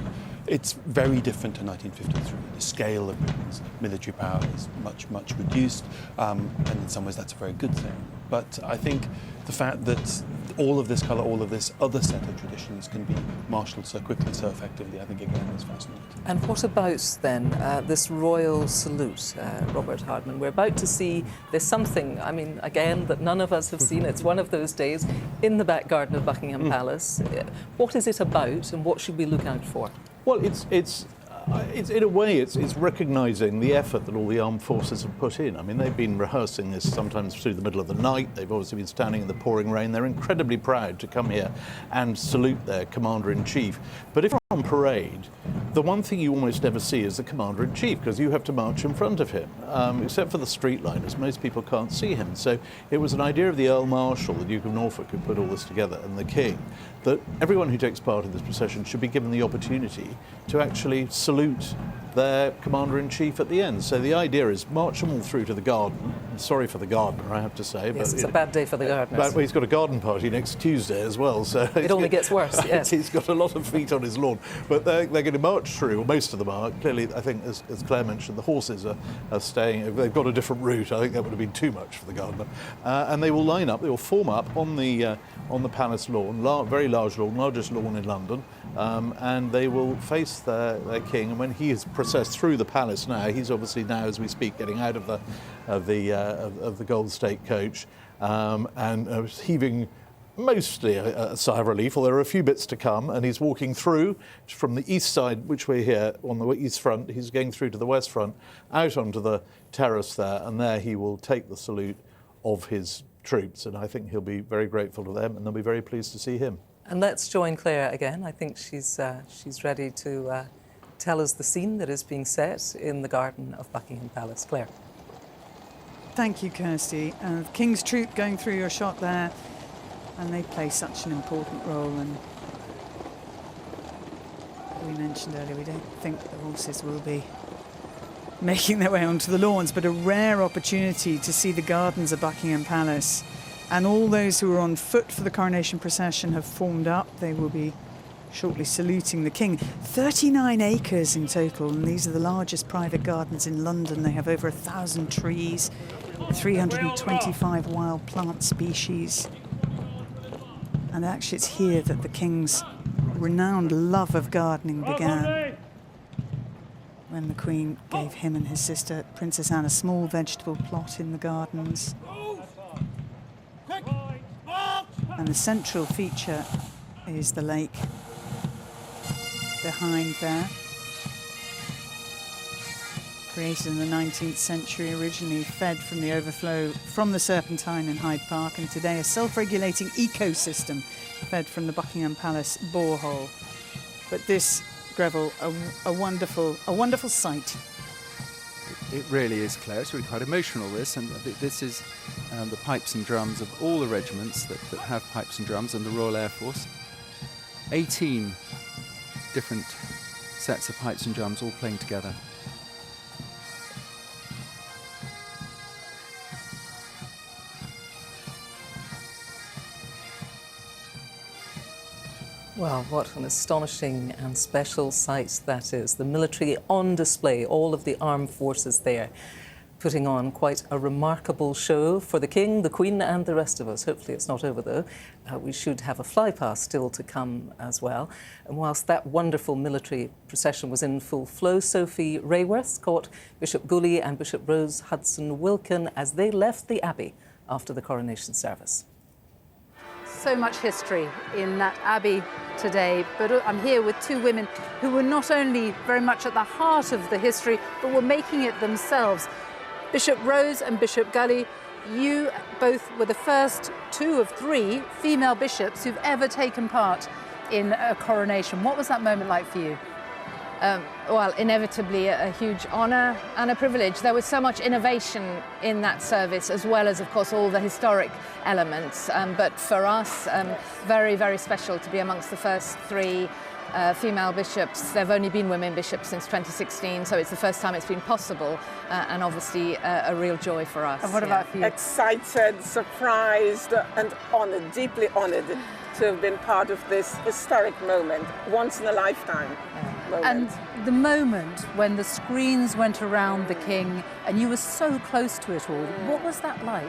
Speaker 6: It's very different to 1953. The scale of Britain's military power is much, much reduced, and in some ways that's a very good thing. But I think the fact that all of this colour, all of this other set of traditions can be marshalled so quickly, so effectively, I think again is fascinating.
Speaker 4: And what about then this royal salute, Robert Hardman? We're about to see there's something, I mean, again, that none of us have seen. It's one of those days in the back garden of Buckingham Palace. What is it about, and what should we look out for?
Speaker 5: Well, it's in a way, it's recognising the effort that all the armed forces have put in. I mean, they've been rehearsing this sometimes through the middle of the night. They've obviously been standing in the pouring rain. They're incredibly proud to come here and salute their Commander-in-Chief. But if you're on parade, the one thing you almost never see is the Commander-in-Chief, because you have to march in front of him. Except for the streetliners, most people can't see him. So it was an idea of the Earl Marshal, the Duke of Norfolk, who put all this together, and the King, that everyone who takes part in this procession should be given the opportunity to actually salute their Commander-in-Chief at the end. So the idea is march them all through to the garden. I'm sorry for the gardener, I have to say.
Speaker 4: Yes,
Speaker 5: but
Speaker 4: it's a bad day for the gardeners.
Speaker 5: But he's got a garden party next Tuesday as well. So
Speaker 4: it only gets worse, yes.
Speaker 5: He's got a lot of feet on his lawn. But they're going to march through, or most of them are. Clearly, I think, as Clare mentioned, the horses are staying. They've got a different route. I think that would have been too much for the gardener. And they will line up, they will form up on the palace lawn, very large lawn, largest lawn in London, and they will face their king. And when he is processed through the palace now, he's obviously now, as we speak, getting out of the Gold State coach and heaving mostly a sigh of relief, although there are a few bits to come, and he's walking through from the east side, which we're here on the east front. He's going through to the west front, out onto the terrace there, and there he will take the salute of his troops, and I think he'll be very grateful to them, and they'll be very pleased to see him.
Speaker 4: And let's join Clare again. I think she's ready to tell us the scene that is being set in the garden of Buckingham Palace. Clare.
Speaker 2: Thank you, Kirsty. The King's Troop going through your shot there, and they play such an important role. And we mentioned earlier, we don't think the horses will be making their way onto the lawns, but a rare opportunity to see the gardens of Buckingham Palace. And all those who are on foot for the coronation procession have formed up. They will be shortly saluting the King. 39 acres in total, and these are the largest private gardens in London. They have over 1,000 trees, 325 wild plant species. And actually it's here that the King's renowned love of gardening began. when the Queen gave him and his sister Princess Anne a small vegetable plot in the gardens. And the central feature is the lake behind there. Created in the 19th century, originally fed from the overflow from the Serpentine in Hyde Park, and today a self-regulating ecosystem fed from the Buckingham Palace borehole. But this, Greville, a wonderful sight.
Speaker 3: It really is, Claire. It's really quite emotional, this, and this is the pipes and drums of all the regiments that have pipes and drums and the Royal Air Force. 18 different sets of pipes and drums all playing together.
Speaker 4: Well, what an astonishing and special sight that is. The military on display, all of the armed forces there, putting on quite a remarkable show for the King, the Queen and the rest of us. Hopefully it's not over though. We should have a flypast still to come as well. And whilst that wonderful military procession was in full flow, Sophie, Raworth caught Bishop Gully and Bishop Rose Hudson Wilkin as they left the Abbey after the coronation service.
Speaker 7: So much history in that abbey today, but I'm here with two women who were not only very much at the heart of the history, but were making it themselves. Bishop Rose and Bishop Gully, you both were the first two of three female bishops who've ever taken part in a coronation. What was that moment like for you?
Speaker 8: Well, inevitably a huge honour and a privilege. There was so much innovation in that service, as well as, of course, all the historic elements. But for us, very, very special to be amongst the first three female bishops. There have only been women bishops since 2016, so it's the first time it's been possible, and obviously a real joy for us.
Speaker 7: And what about for you?
Speaker 9: Excited, surprised, and honoured, deeply honoured to have been part of this historic moment, once in a lifetime. Moment.
Speaker 7: And the moment when the screens went around the King and you were so close to it all, what was that like?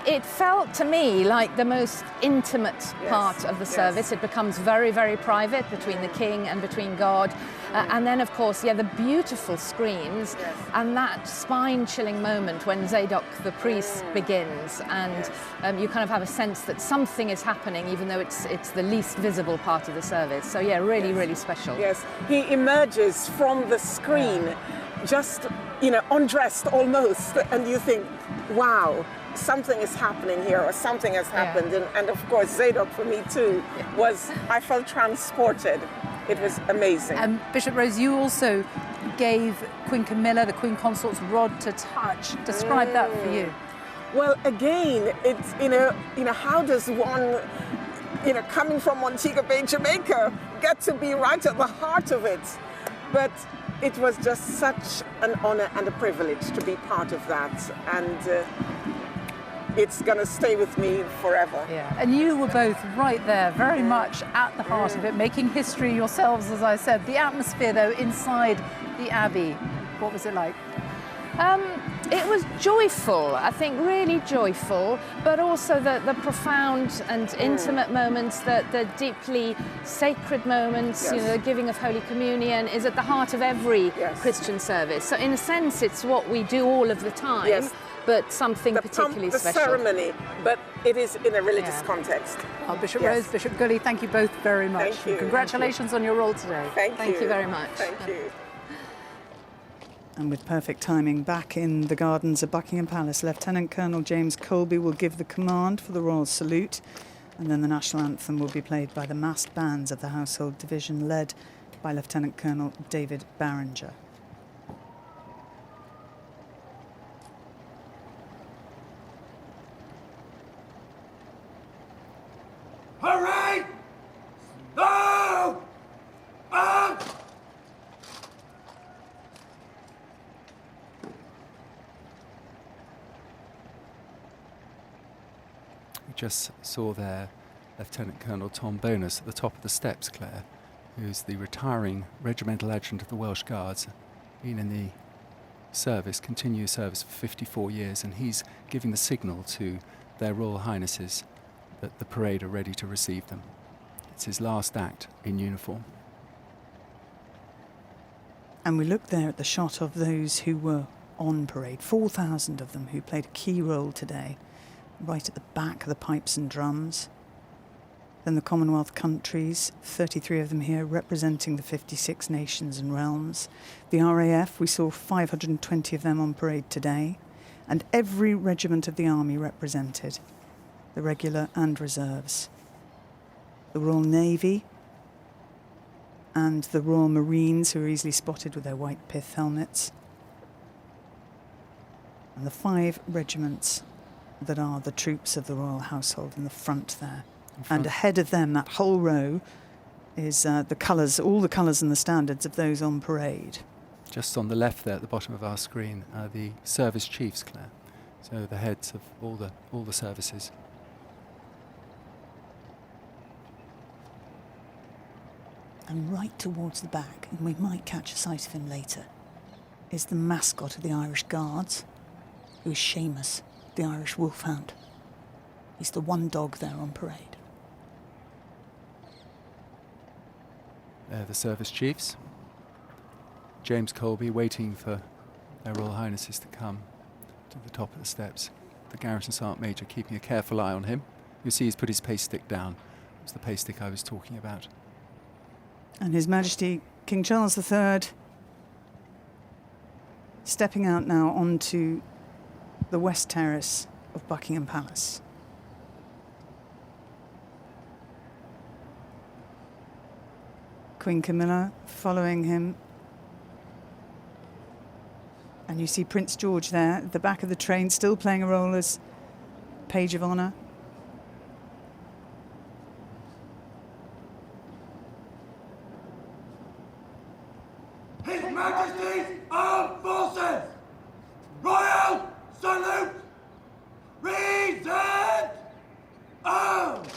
Speaker 8: It felt to me like the most intimate part of the service. It becomes very, very private between the King and between God. And then, of course, the beautiful screens and that spine-chilling moment when Zadok, the priest, begins. And you kind of have a sense that something is happening, even though it's the least visible part of the service. So, really, really special.
Speaker 9: Yes, he emerges from the screen, just, undressed almost, and you think, wow, something is happening here, or something has happened. And of course, Zadok for me too I felt transported. It was amazing.
Speaker 7: And Bishop Rose, you also gave Queen Camilla, the Queen Consort's rod to touch. Describe that for you.
Speaker 9: Well, again, it's, how does one, coming from Montego Bay, Jamaica, get to be right at the heart of it? But it was just such an honor and a privilege to be part of that. And it's going to stay with me forever.
Speaker 7: Yeah, and you were both right there, very much at the heart of it, making history yourselves, as I said. The atmosphere, though, inside the Abbey, what was it like?
Speaker 8: It was joyful, I think, really joyful, but also the profound and intimate moments, the deeply sacred moments, the giving of Holy Communion is at the heart of every Christian service. So in a sense, it's what we do all of the time, but something particularly special.
Speaker 9: The ceremony, but it is in a religious context.
Speaker 7: Oh, Bishop Rose, Bishop Gully, thank you both very much.
Speaker 9: Thank you.
Speaker 7: Congratulations on your role today.
Speaker 9: Thank
Speaker 8: you very much.
Speaker 9: Thank you.
Speaker 2: And with perfect timing, back in the gardens of Buckingham Palace, Lieutenant Colonel James Colby will give the command for the Royal Salute, and then the national anthem will be played by the massed bands of the Household Division, led by Lieutenant Colonel David Barringer.
Speaker 10: Hooray! Oh! Oh!
Speaker 3: We just saw there Lieutenant Colonel Tom Bonus at the top of the steps, Claire, who's the retiring regimental adjutant of the Welsh Guards, been in the service, continuous service for 54 years, and he's giving the signal to their Royal Highnesses that the parade are ready to receive them. It's his last act in uniform.
Speaker 2: And we look there at the shot of those who were on parade, 4,000 of them who played a key role today, right at the back of the pipes and drums. Then the Commonwealth countries, 33 of them here, representing the 56 nations and realms. The RAF, we saw 520 of them on parade today, and every regiment of the army represented, the regular and reserves. The Royal Navy and the Royal Marines, who are easily spotted with their white pith helmets, and the 5 regiments that are the troops of the royal household in the front there. And ahead of them, that whole row, is the colours, all the colours and the standards of those on parade.
Speaker 3: Just on the left there at the bottom of our screen are the service chiefs, Claire. So the heads of all the services.
Speaker 2: And right towards the back, and we might catch a sight of him later, is the mascot of the Irish Guards, who is Seamus, the Irish wolfhound. He's the one dog there on parade.
Speaker 3: They're the service chiefs. James Colby waiting for their Royal Highnesses to come to the top of the steps. The Garrison Sergeant Major keeping a careful eye on him. You see he's put his pace stick down. It was the pace stick I was talking about.
Speaker 2: And His Majesty King Charles III stepping out now onto the west terrace of Buckingham Palace. Queen Camilla following him. And you see Prince George there at the back of the train, still playing a role as Page of Honour.
Speaker 10: His Majesty's Armed Forces! Royal Salute! Present! Arms!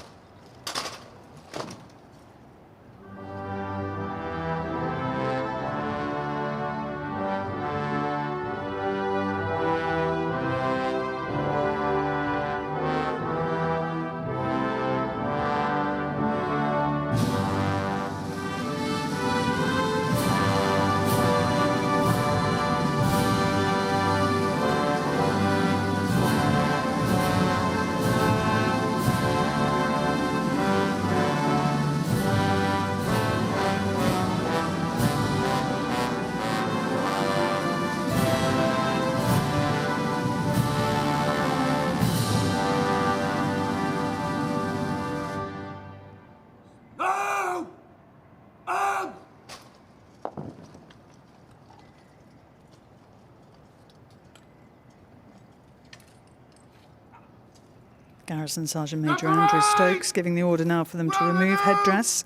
Speaker 2: Garrison Sergeant Major Andrew Stokes giving the order now for them to remove headdress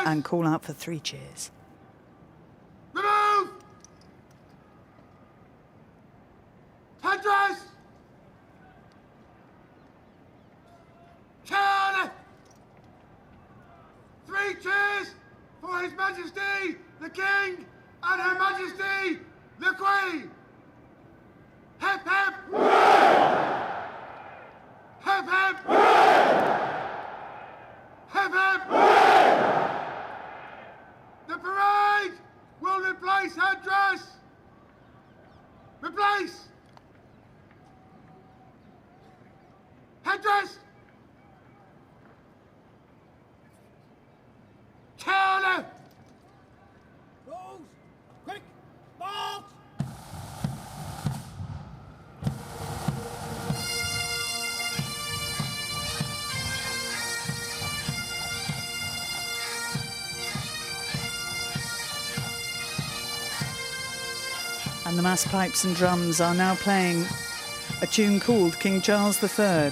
Speaker 2: and call out for 3 cheers.
Speaker 10: Remove! Headdress! Charlie! 3 cheers for His Majesty the King and Her Majesty the Queen! Hip hip! Hip hip! Hip hip! The parade will replace headdress! Replace! Headdress! Charlie! Rose! Quick! March!
Speaker 2: And the mass pipes and drums are now playing a tune called King Charles III.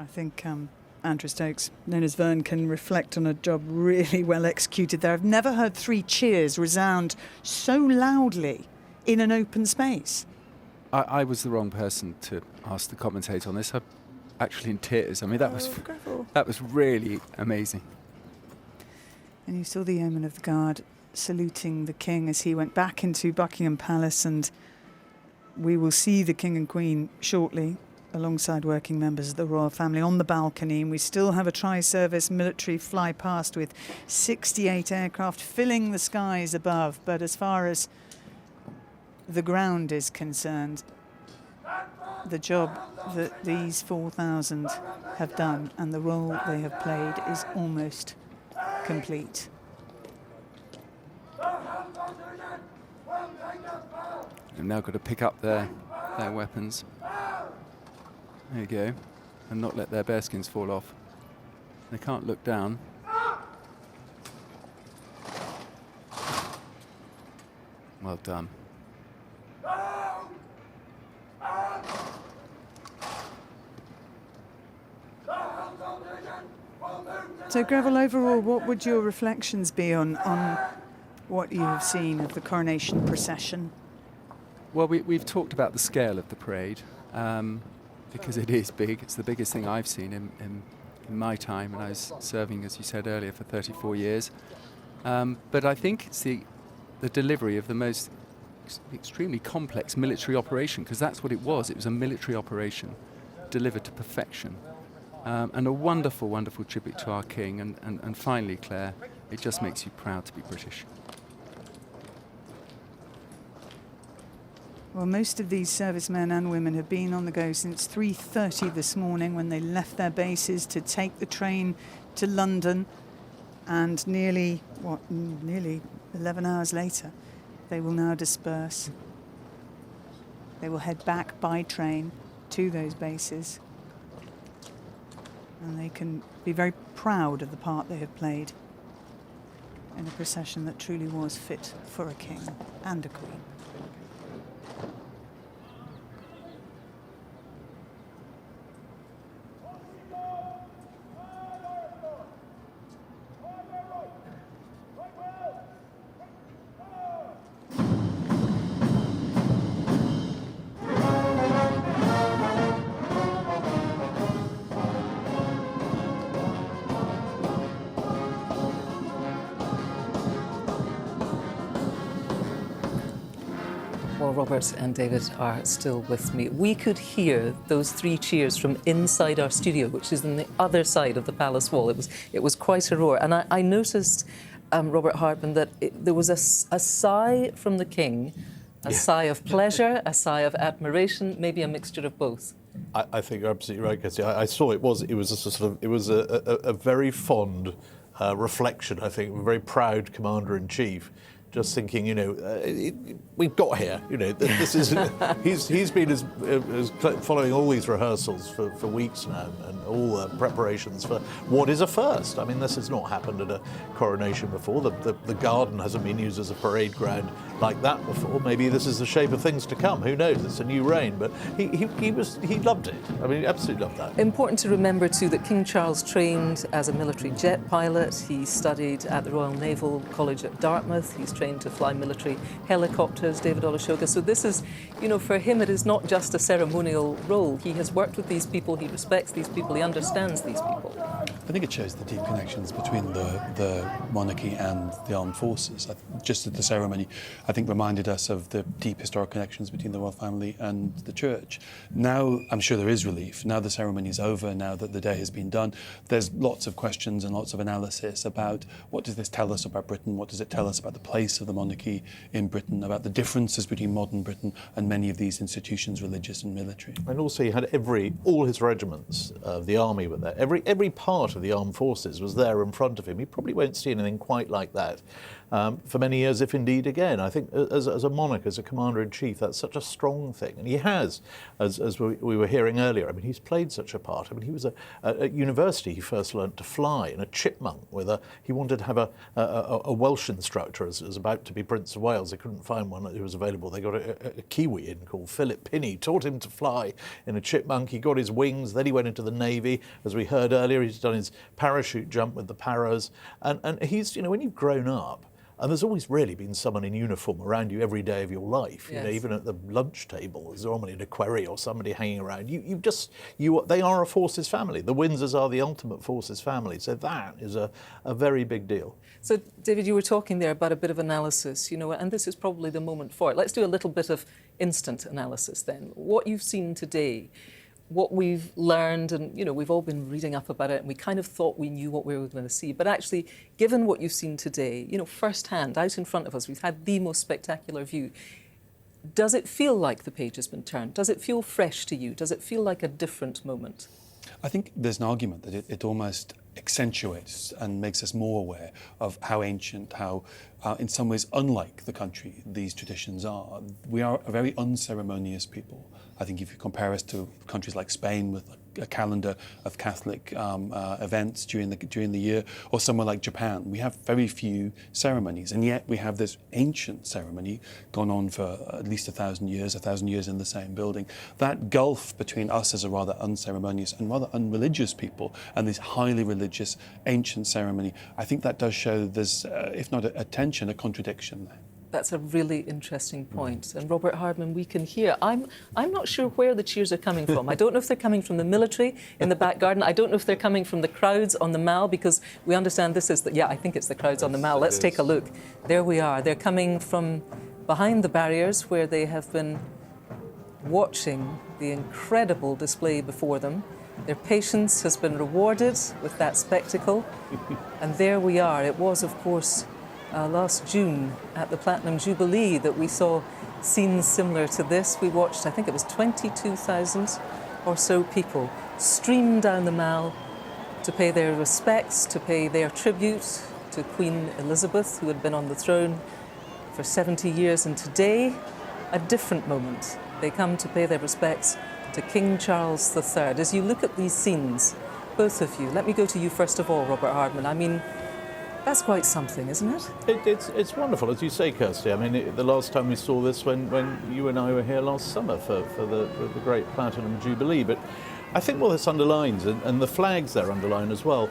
Speaker 2: I think Andrew Stokes, known as Vern, can reflect on a job really well executed there. I've never heard 3 cheers resound so loudly in an open space.
Speaker 3: I was the wrong person to ask the commentator on this. I'm actually in tears. I mean, that was really amazing.
Speaker 2: And you saw the Yeoman of the Guard saluting the King as he went back into Buckingham Palace, and we will see the King and Queen shortly alongside working members of the royal family on the balcony, and we still have a tri-service military fly past with 68 aircraft filling the skies above. But as far as the ground is concerned, the job that these 4,000 have done and the role they have played is almost complete.
Speaker 3: They've now got to pick up their weapons. There you go. And not let their bearskins fall off. They can't look down. Well done.
Speaker 2: So, Greville, overall, what would your reflections be on what you have seen of the coronation procession?
Speaker 3: Well, we've talked about the scale of the parade, because it is big. It's the biggest thing I've seen in my time, and I was serving, as you said earlier, for 34 years. But I think it's the delivery of the most extremely complex military operation, because that's what it was. It was a military operation delivered to perfection. And a wonderful, wonderful tribute to our King. And finally, Clare, it just makes you proud to be British.
Speaker 2: Well, most of these servicemen and women have been on the go since 3:30 this morning, when they left their bases to take the train to London. And nearly 11 hours later, they will now disperse. They will head back by train to those bases. And they can be very proud of the part they have played in a procession that truly was fit for a king and a queen.
Speaker 4: Robert and David are still with me. We could hear those 3 cheers from inside our studio, which is on the other side of the palace wall. It was quite a roar. And I noticed, Robert Hartman, that there was a sigh from the King, a sigh of pleasure, a sigh of admiration, maybe a mixture of both.
Speaker 5: I think you're absolutely right, Kirsty. I saw it was a very fond reflection. I think, a very proud Commander-in-Chief. Just thinking, we've got here. This is he's been following all these rehearsals for weeks now, and all the preparations for what is a first. I mean, this has not happened at a coronation before. The garden hasn't been used as a parade ground like that before. Maybe this is the shape of things to come. Who knows? It's a new reign, but he loved it. I mean, he absolutely loved that.
Speaker 4: Important to remember too that King Charles trained as a military jet pilot. He studied at the Royal Naval College at Dartmouth. He's trained to fly military helicopters, David Olusoga. So this is, for him, it is not just a ceremonial role. He has worked with these people, he respects these people, he understands these people.
Speaker 6: I think it shows the deep connections between the monarchy and the armed forces. Just at the ceremony, I think, reminded us of the deep historic connections between the royal family and the church. Now, I'm sure there is relief. Now the ceremony is over, now that the day has been done, there's lots of questions and lots of analysis about what does this tell us about Britain, what does it tell us about the place of the monarchy in Britain, about the differences between modern Britain and many of these institutions, religious and military.
Speaker 5: And also he had all his regiments of the army were there. Every part of of the armed forces was there in front of him. He probably won't see anything quite like that for many years, if indeed again. I think as a monarch, as a commander-in-chief, that's such a strong thing. And he has, as we were hearing earlier, I mean, he's played such a part. I mean, he was at university, he first learnt to fly in a chipmunk he wanted to have a Welsh instructor as about to be Prince of Wales. They couldn't find one who was available. They got a Kiwi in called Philip Pinney, taught him to fly in a chipmunk. He got his wings, then he went into the Navy. As we heard earlier, he's done his parachute jump with the Paras. And he's, when you've grown up, and there's always really been someone in uniform around you every day of your life.
Speaker 4: Yes.
Speaker 5: Even at the lunch table, there's normally an equerry or somebody hanging around. They are a forces family. The Windsors are the ultimate forces family. So that is a very big deal.
Speaker 4: So, David, you were talking there about a bit of analysis, and this is probably the moment for it. Let's do a little bit of instant analysis then. What you've seen today, what we've learned, and we've all been reading up about it, and we kind of thought we knew what we were going to see. But actually, given what you've seen today, firsthand, out in front of us, we've had the most spectacular view. Does it feel like the page has been turned? Does it feel fresh to you? Does it feel like a different moment?
Speaker 6: I think there's an argument that it almost accentuates and makes us more aware of how ancient, how in some ways unlike the country these traditions are. We are a very unceremonious people. I think if you compare us to countries like Spain with a calendar of Catholic events during the year, or somewhere like Japan, we have very few ceremonies, and yet we have this ancient ceremony gone on for at least 1,000 years in the same building. That gulf between us as a rather unceremonious and rather unreligious people and this highly religious ancient ceremony, I think that does show there's, if not a tension, a contradiction there.
Speaker 4: That's a really interesting point. And Robert Hardman, we can hear. I'm not sure where the cheers are coming from. I don't know if they're coming from the military in the back garden. I don't know if they're coming from the crowds on the Mall, because we understand this is I think it's the crowds on the Mall. Let's take a look. There we are. They're coming from behind the barriers, where they have been watching the incredible display before them. Their patience has been rewarded with that spectacle. And there we are. It was, of course, last June at the Platinum Jubilee that we saw scenes similar to this. We watched, I think it was 22,000 or so people stream down the Mall to pay their respects, to pay their tribute to Queen Elizabeth, who had been on the throne for 70 years. And today, a different moment. They come to pay their respects to King Charles III. As you look at these scenes, both of you, let me go to you first of all, Robert Hardman. I mean, that's quite something, isn't it?
Speaker 5: It's wonderful, as you say, Kirsty. I mean, the last time we saw this when you and I were here last summer for the great Platinum Jubilee. But I think what this underlines, and the flags there underline as well,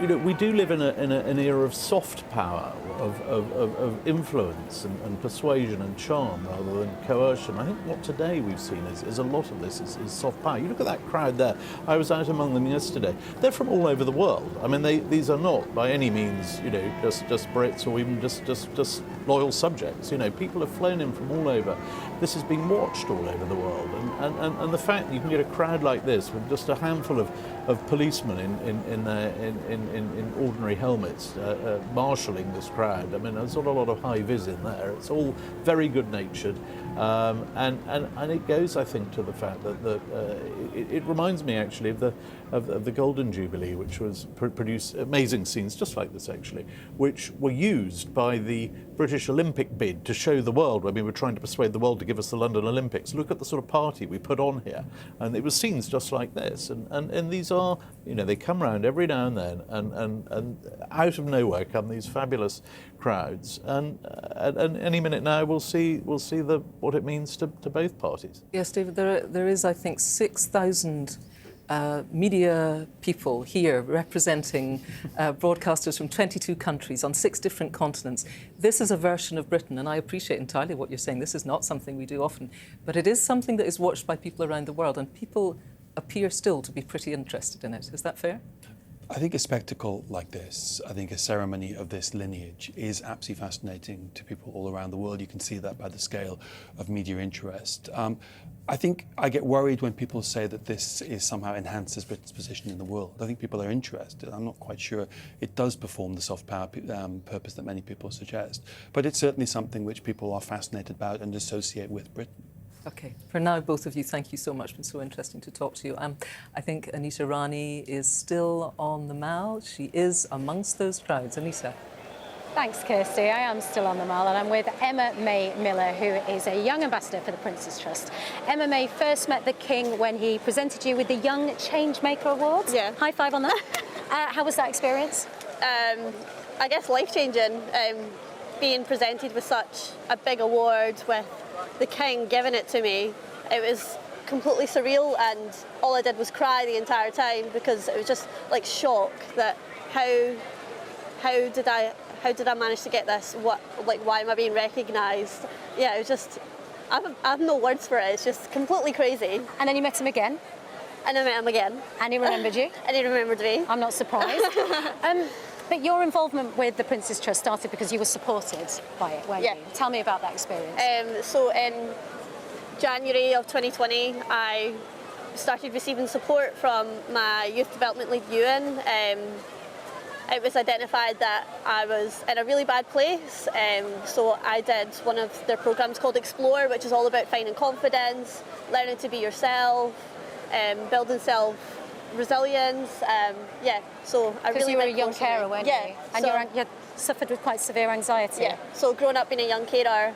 Speaker 5: we do live in an era of soft power, of influence and persuasion and charm rather than coercion. I think what today we've seen is a lot of this is soft power. You look at that crowd there. I was out among them yesterday. They're from all over the world. I mean, these are not by any means, just Brits or even just loyal subjects. People have flown in from all over. This is being watched all over the world, and the fact that you can get a crowd like this with just a handful of policemen in ordinary helmets marshalling this crowd. I mean, there's not a lot of high vis in there. It's all very good-natured, and it goes, I think, to the fact that it reminds me actually of the Golden Jubilee, which was produced amazing scenes just like this actually, which were used by the British Olympic bid to show the world when we were trying to persuade the world to give us the London Olympics. Look at the sort of party we put on here, and it was scenes just like this. And these are, they come round every now and then, and out of nowhere come these fabulous crowds. And any minute now we'll see what it means to both parties.
Speaker 4: Yes, David. There is, I think, 6,000. Media people here representing broadcasters from 22 countries on 6 different continents. This is a version of Britain, and I appreciate entirely what you're saying. This is not something we do often, but it is something that is watched by people around the world, and people appear still to be pretty interested in it. Is that fair?
Speaker 6: I think a spectacle like this, I think a ceremony of this lineage is absolutely fascinating to people all around the world. You can see that by the scale of media interest. I think I get worried when people say that this is somehow enhances Britain's position in the world. I think people are interested. I'm not quite sure it does perform the soft power purpose that many people suggest. But it's certainly something which people are fascinated about and associate with Britain.
Speaker 4: Okay, for now, both of you, thank you so much. It's been so interesting to talk to you. I think Anita Rani is still on the mall. She is amongst those crowds. Anita.
Speaker 11: Thanks, Kirsty. I am still on the mall, and I'm with Emma May Miller, who is a young ambassador for the Prince's Trust. Emma May first met the King when he presented you with the Young Changemaker Awards.
Speaker 12: Yeah.
Speaker 11: High five on that. How was that experience?
Speaker 12: I guess life-changing. Being presented with such a big award with the King giving it to me, it was completely surreal, and all I did was cry the entire time because it was just like shock that how did I manage to get this? Why am I being recognised? Yeah, it was just, I have no words for it. It's just completely crazy.
Speaker 11: And then you met him again?
Speaker 12: And I met him again.
Speaker 11: And he remembered you?
Speaker 12: And he remembered me.
Speaker 11: I'm not surprised. But your involvement with the Prince's Trust started because you were supported by it, weren't you? Tell me about that experience.
Speaker 12: So in January of 2020, I started receiving support from my Youth Development Lead Ewan. It was identified that I was in a really bad place, so I did one of their programmes called Explore, which is all about finding confidence, learning to be yourself, building self-resilience. So I really.
Speaker 11: Because you were a young carer, weren't you? And
Speaker 12: so,
Speaker 11: you suffered with quite severe anxiety.
Speaker 12: Yeah, so growing up being a young carer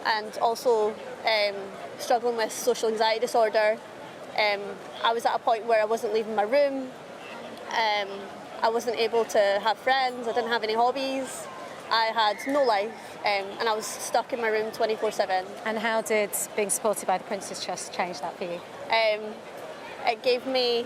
Speaker 12: and also struggling with social anxiety disorder, I was at a point where I wasn't leaving my room. I wasn't able to have friends, I didn't have any hobbies, I had no life, and I was stuck in my room 24/7.
Speaker 11: And how did being supported by the Prince's Trust change that for you?
Speaker 12: It gave me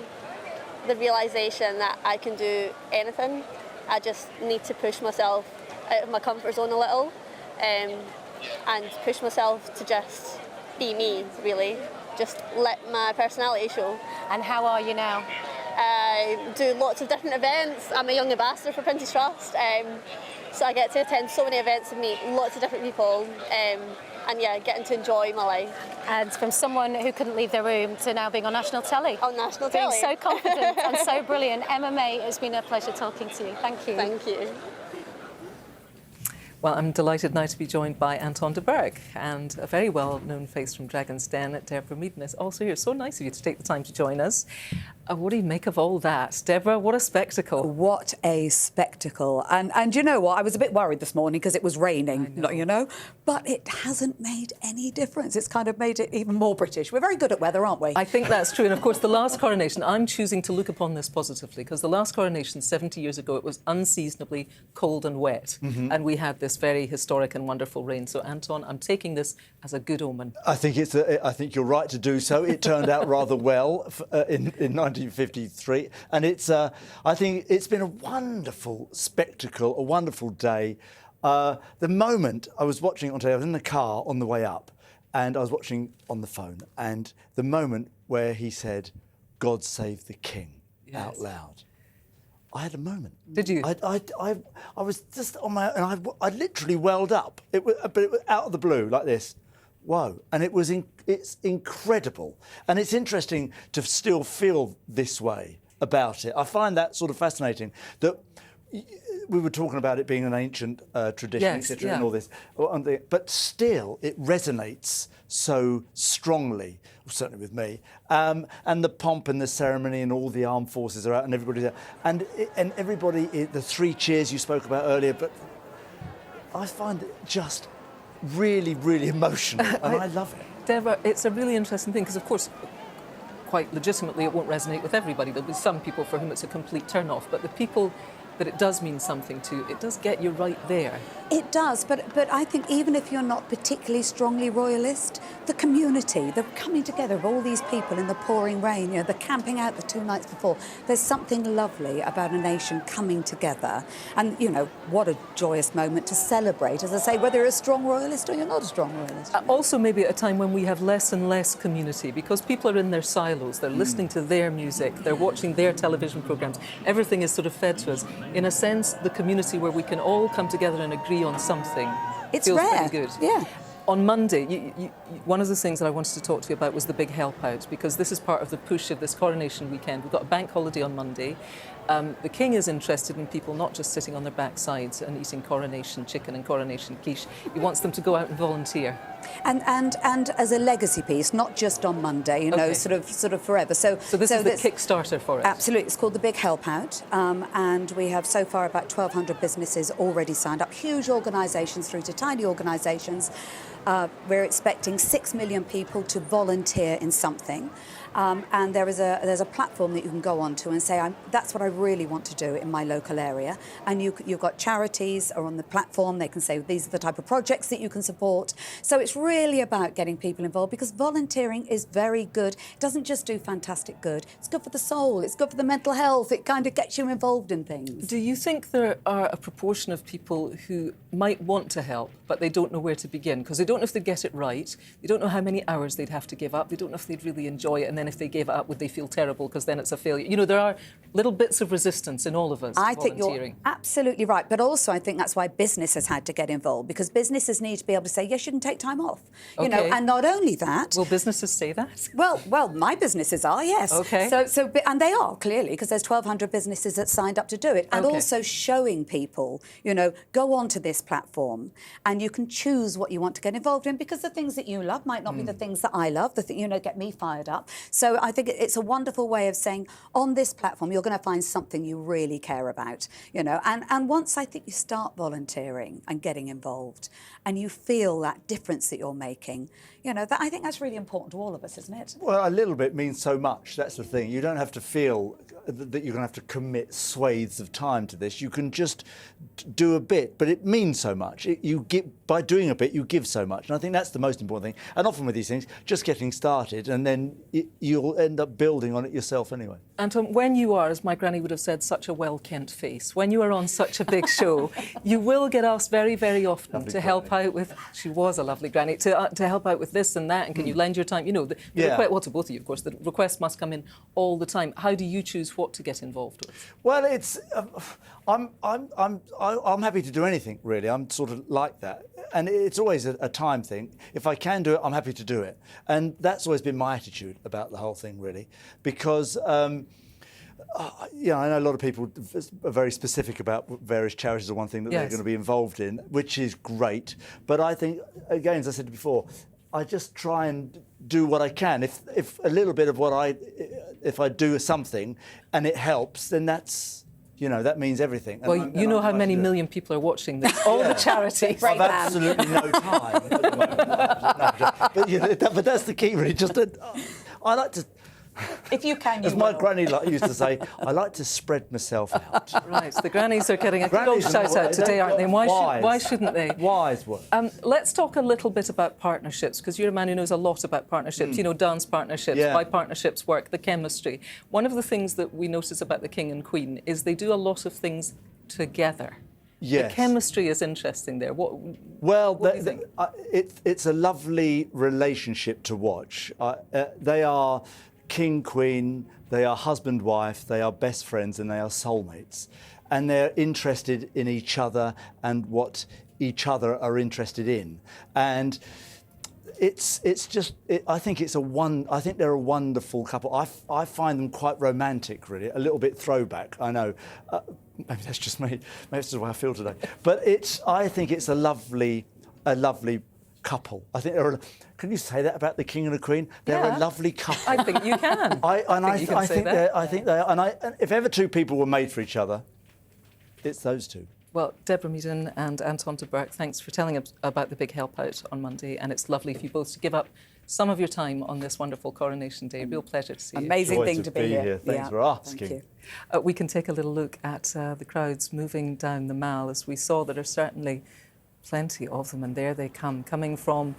Speaker 12: the realisation that I can do anything. I just need to push myself out of my comfort zone a little, and push myself to just be me, really. Just let my personality show.
Speaker 11: And how are you now?
Speaker 12: I do lots of different events. I'm a young ambassador for Prince's Trust, so I get to attend so many events and meet lots of different people, and getting to enjoy my life.
Speaker 11: And from someone who couldn't leave their room to now being on national telly.
Speaker 12: On national telly.
Speaker 11: Being so confident and so brilliant. Emma May, it's been a pleasure talking to you. Thank you.
Speaker 12: Thank you.
Speaker 4: Well, I'm delighted now to be joined by Anton de Berg and a very well-known face from Dragon's Den, Deborah Meaden, is also here. So nice of you to take the time to join us. What do you make of all that? Deborah, what a spectacle.
Speaker 13: What a spectacle. And you know what? I was a bit worried this morning because it was raining, but it hasn't made any difference. It's kind of made it even more British. We're very good at weather, aren't we?
Speaker 4: I think that's true. And of course, the last coronation, I'm choosing to look upon this positively because the last coronation 70 years ago, it was unseasonably cold and wet. Mm-hmm. And we had this very historic and wonderful rain. So, Anton, I'm taking this as a good omen.
Speaker 14: I think you're right to do so. It turned out rather well in 1953, and I think it's been a wonderful spectacle, a wonderful day. The moment I was watching it on TV, I was in the car on the way up, and I was watching on the phone, and the moment where he said, "God save the King," out loud. I had a moment.
Speaker 4: Did you?
Speaker 14: I was just on my own, and I literally welled up. But it was out of the blue like this. Whoa! And it's incredible, and it's interesting to still feel this way about it. I find that sort of fascinating. That we were talking about it being an ancient tradition, etc., and all this, but still it resonates so strongly, certainly with me. And the pomp and the ceremony and all the armed forces are out, and everybody's there, and everybody. The three cheers you spoke about earlier, but I find it just really, really emotional, and I love it.
Speaker 4: Deborah, it's a really interesting thing because, of course, quite legitimately, it won't resonate with everybody. There'll be some people for whom it's a complete turn-off, but the people that it does mean something to, it does get you right there.
Speaker 13: It does, but I think even if you're not particularly strongly royalist, the community, the coming together of all these people in the pouring rain, the camping out the 2 nights before, there's something lovely about a nation coming together. And, what a joyous moment to celebrate, as I say, whether you're a strong royalist or you're not a strong royalist.
Speaker 4: Also maybe at a time when we have less and less community, because people are in their silos, they're listening to their music, they're watching their television programmes, everything is sort of fed to us. In a sense, the community where we can all come together and agree on something feels
Speaker 13: rare.
Speaker 4: pretty good.
Speaker 13: Yeah.
Speaker 4: On Monday, one of the things that I wanted to talk to you about was the big help out, because this is part of the push of this coronation weekend. We've got a bank holiday on Monday, The king is interested in people not just sitting on their backsides and eating coronation chicken and coronation quiche. He wants them to go out and volunteer.
Speaker 13: And as a legacy piece, not just on Monday, you know, sort of forever. So
Speaker 4: this is the Kickstarter for it.
Speaker 13: Absolutely, it's called the Big Help Out, and we have so far about 1,200 businesses already signed up. Huge organisations through to tiny organisations. We're expecting 6 million people to volunteer in something. And there's a platform that you can go onto and say, that's what I really want to do in my local area. And you've got charities are on the platform. They can say, these are the type of projects that you can support. So it's really about getting people involved, because volunteering is very good. It doesn't just do fantastic good. It's good for the soul. It's good for the mental health. It kind of gets you involved in things.
Speaker 4: Do you think there are a proportion of people who might want to help, but they don't know where to begin? Because they don't know if they get it right. They don't know how many hours they'd have to give up. They don't know if they'd really enjoy it. And then if they gave it up, would they feel terrible because then it's a failure? You know, there are little bits of resistance in all of us.
Speaker 13: I think you're absolutely right. But also I think that's why business has had to get involved, because businesses need to be able to say, yes, you can take time off. You know, and not only that...
Speaker 4: Will businesses say that?
Speaker 13: Well, my businesses are, yes.
Speaker 4: Okay.
Speaker 13: And they are, clearly, because there's 1,200 businesses that signed up to do it. And also showing people, you know, go onto this platform and you can choose what you want to get involved in, because the things that you love might not be the things that I love, you know, get me fired up. So I think it's a wonderful way of saying, on this platform, you're going to find something you really care about, you know. And once I think you start volunteering and getting involved and you feel that difference that you're making, you know, I think that's really important to all of us, isn't it?
Speaker 14: Well, a little bit means so much. That's the thing. You don't have to feel that you're going to have to commit swathes of time to this. You can just do a bit, but it means so much. By doing a bit, you give so much. And I think that's the most important thing. And often with these things, just getting started, and then you'll end up building on it yourself anyway.
Speaker 4: And when you are, as my granny would have said, such a well-kent face, when you are on such a big show, you will get asked very, very often to help out with... She was a lovely granny. To help out with this and that, and can you lend your time? You know, the request, well, to both of you, of course, the requests must come in all the time. How do you choose what to get involved with?
Speaker 14: Well, it's... I'm happy to do anything, really. I'm sort of like that. And it's always a time thing. If I can do it, I'm happy to do it. And that's always been my attitude about the whole thing, really. Because, you know, I know a lot of people are very specific about various charities or one thing that they're going to be involved in, which is great. But I think, again, as I said before, I just try and do what I can. If a little bit of if I do something and it helps, then that's... You know, that means everything.
Speaker 4: Well, you know how many million people are watching this. All the charities.
Speaker 14: I've absolutely no time at the moment. But that's the key, really. I like to...
Speaker 13: If you can, you
Speaker 14: As my granny used to say, I like to spread myself out.
Speaker 4: Right, the grannies are getting a good old shout-out today, aren't they? Why shouldn't they?
Speaker 14: Wise work.
Speaker 4: Let's talk a little bit about partnerships, because you're a man who knows a lot about partnerships. You know, dance partnerships, why partnerships work, the chemistry. One of the things that we notice about the King and Queen is they do a lot of things together.
Speaker 14: Yes.
Speaker 4: The chemistry is interesting there. What do you think?
Speaker 14: It's a lovely relationship to watch. They are... King, Queen, they are husband, wife, they are best friends, and they are soulmates. And they're interested in each other and what each other are interested in. And it's just, I think they're a wonderful couple. I find them quite romantic, really, a little bit throwback, I know. Maybe that's just me, maybe that's the way I feel today. But I think it's a lovely couple. I think can you say that about the King and the Queen? They're a lovely couple.
Speaker 4: I think you can.
Speaker 14: I think they are. And if ever two people were made for each other, it's those two.
Speaker 4: Well, Deborah Meaden and Anton de Burgh, thanks for telling us about the Big Help Out on Monday, and it's lovely for you both to give up some of your time on this wonderful Coronation Day. Real pleasure to see you.
Speaker 13: Amazing thing to be here.
Speaker 14: Thanks for asking.
Speaker 4: We can take a little look at the crowds moving down the Mall. As we saw, there are certainly plenty of them, and there they come, coming from,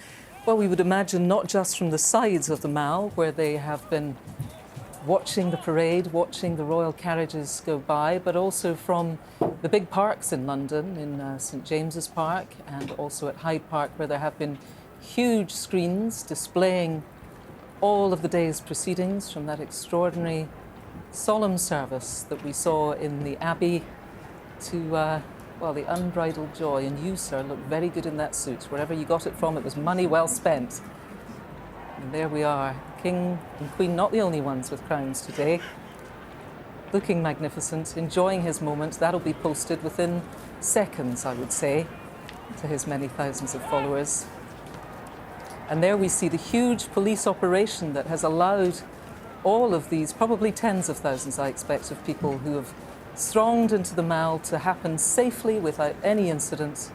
Speaker 4: well, we would imagine not just from the sides of the Mall, where they have been watching the parade, watching the royal carriages go by, but also from the big parks in London, in St James's Park, and also at Hyde Park, where there have been huge screens displaying all of the day's proceedings, from that extraordinary solemn service that we saw in the Abbey to well, the unbridled joy. And you, sir, look very good in that suit. Wherever you got it from, it was money well spent. And there we are, King and Queen, not the only ones with crowns today. looking magnificent, enjoying his moment. That'll be posted within seconds, I would say, to his many thousands of followers. And there we see the huge police operation that has allowed all of these, probably tens of thousands, I expect, of people who have thronged into the Mall to happen safely without any incident.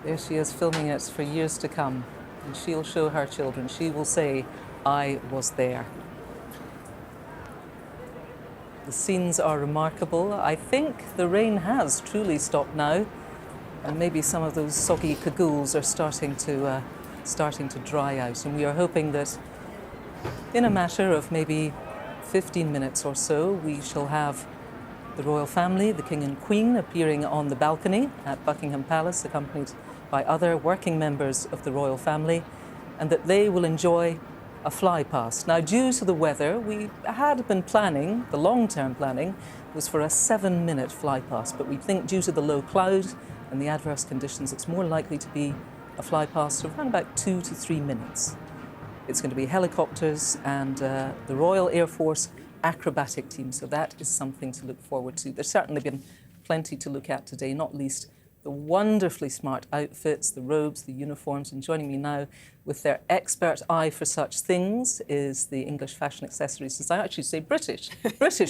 Speaker 4: There she is filming it for years to come. And she'll show her children. She will say, I was there. The scenes are remarkable. I think the rain has truly stopped now, and maybe some of those soggy cagoules are starting to dry out. And we are hoping that in a matter of maybe 15 minutes or so, we shall have the royal family, the King and Queen, appearing on the balcony at Buckingham Palace, accompanied by other working members of the royal family, and that they will enjoy a flypast. Now, due to the weather, we had been planning, the long-term planning was for a 7-minute flypast, but we think due to the low cloud and the adverse conditions, it's more likely to be a flypast of around about 2 to 3 minutes. It's going to be helicopters and the Royal Air Force acrobatic team, so that is something to look forward to. There's certainly been plenty to look at today, not least the wonderfully smart outfits, the robes, the uniforms, and joining me now with their expert eye for such things is the English fashion accessories designer, I should say British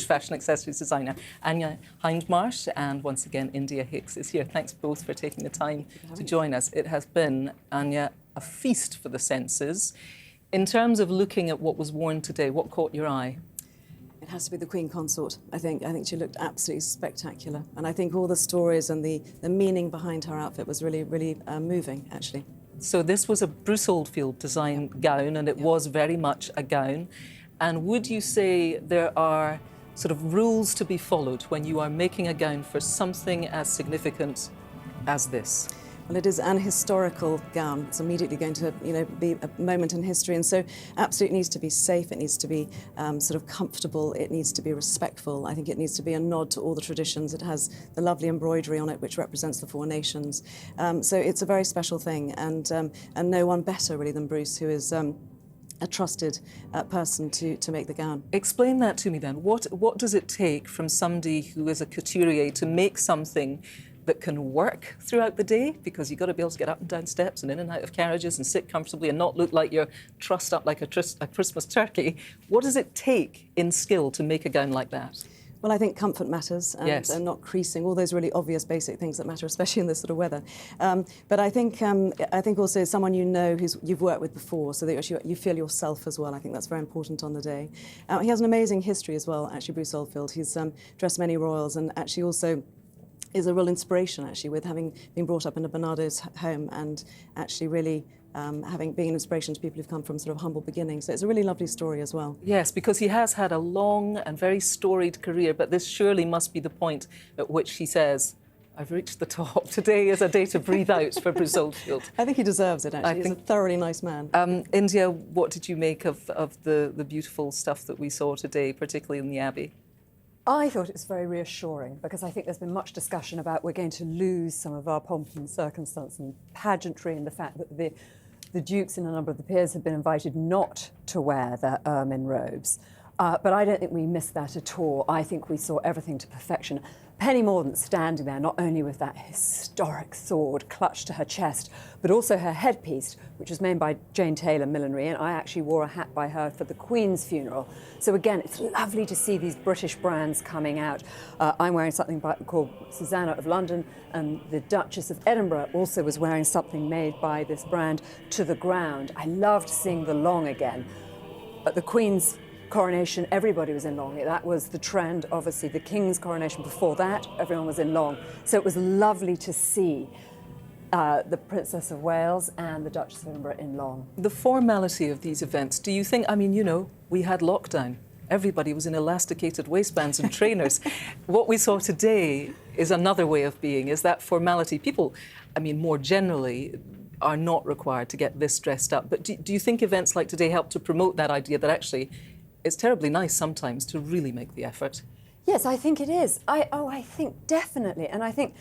Speaker 4: fashion accessories designer, Anya Hindmarsh, and once again, India Hicks is here. Thanks both for taking the time to join us. It has been, Anya, a feast for the senses. In terms of looking at what was worn today, what caught your eye?
Speaker 15: It has to be the Queen Consort, I think. I think she looked absolutely spectacular. And I think all the stories and the meaning behind her outfit was really, really moving, actually.
Speaker 4: So this was a Bruce Oldfield design gown, and it was very much a gown. And would you say there are sort of rules to be followed when you are making a gown for something as significant as this?
Speaker 15: Well, it is an historical gown. It's immediately going to, be a moment in history, and so absolutely needs to be safe. It needs to be sort of comfortable. It needs to be respectful. I think it needs to be a nod to all the traditions. It has the lovely embroidery on it, which represents the 4 nations. So it's a very special thing, and no one better really than Bruce, who is a trusted person to make the gown.
Speaker 4: Explain that to me then. What does it take from somebody who is a couturier to make something that can work throughout the day, because you've got to be able to get up and down steps and in and out of carriages and sit comfortably and not look like you're trussed up like a Christmas turkey. What does it take in skill to make a gown like that?
Speaker 15: Well, I think comfort matters, and not creasing, all those really obvious basic things that matter, especially in this sort of weather. But I think also someone you've worked with before, so that you feel yourself as well. I think that's very important on the day. He has an amazing history as well, actually, Bruce Oldfield. He's dressed many royals, and actually also is a real inspiration, actually, with having been brought up in a Bernardo's home and actually really being an inspiration to people who've come from sort of humble beginnings. So it's a really lovely story as well.
Speaker 4: Yes, because he has had a long and very storied career, but this surely must be the point at which he says, I've reached the top. Today is a day to breathe out for Bruce Oldfield.
Speaker 15: I think he deserves it, actually. He's a thoroughly nice man.
Speaker 4: India, what did you make of the beautiful stuff that we saw today, particularly in the Abbey?
Speaker 16: I thought it was very reassuring, because I think there's been much discussion about we're going to lose some of our pomp and circumstance and pageantry, and the fact that the dukes and a number of the peers have been invited not to wear their ermine robes. But I don't think we missed that at all. I think we saw everything to perfection. Penny Mordaunt standing there, not only with that historic sword clutched to her chest, but also her headpiece, which was made by Jane Taylor Millinery, and I actually wore a hat by her for the Queen's funeral. So again, it's lovely to see these British brands coming out. I'm wearing something called Susanna of London, and the Duchess of Edinburgh also was wearing something made by this brand to the ground. I loved seeing the long again. At the Queen's coronation, everybody was in long. That was the trend. Obviously, the King's coronation before that, everyone was in long. So it was lovely to see the Princess of Wales and the Duchess of Edinburgh in long.
Speaker 4: The formality of these events, do you think, we had lockdown. Everybody was in elasticated waistbands and trainers. What we saw today is another way of being, is that formality. People, more generally, are not required to get this dressed up. But do you think events like today help to promote that idea that actually it's terribly nice sometimes to really make the effort?
Speaker 16: Yes, I think it is. I think definitely. And I think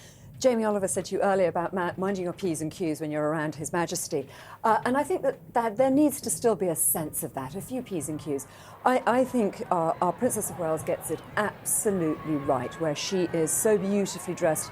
Speaker 16: Jamie Oliver said to you earlier about minding your P's and Q's when you're around His Majesty. And I think that there needs to still be a sense of that, a few P's and Q's. I think our Princess of Wales gets it absolutely right, where she is so beautifully dressed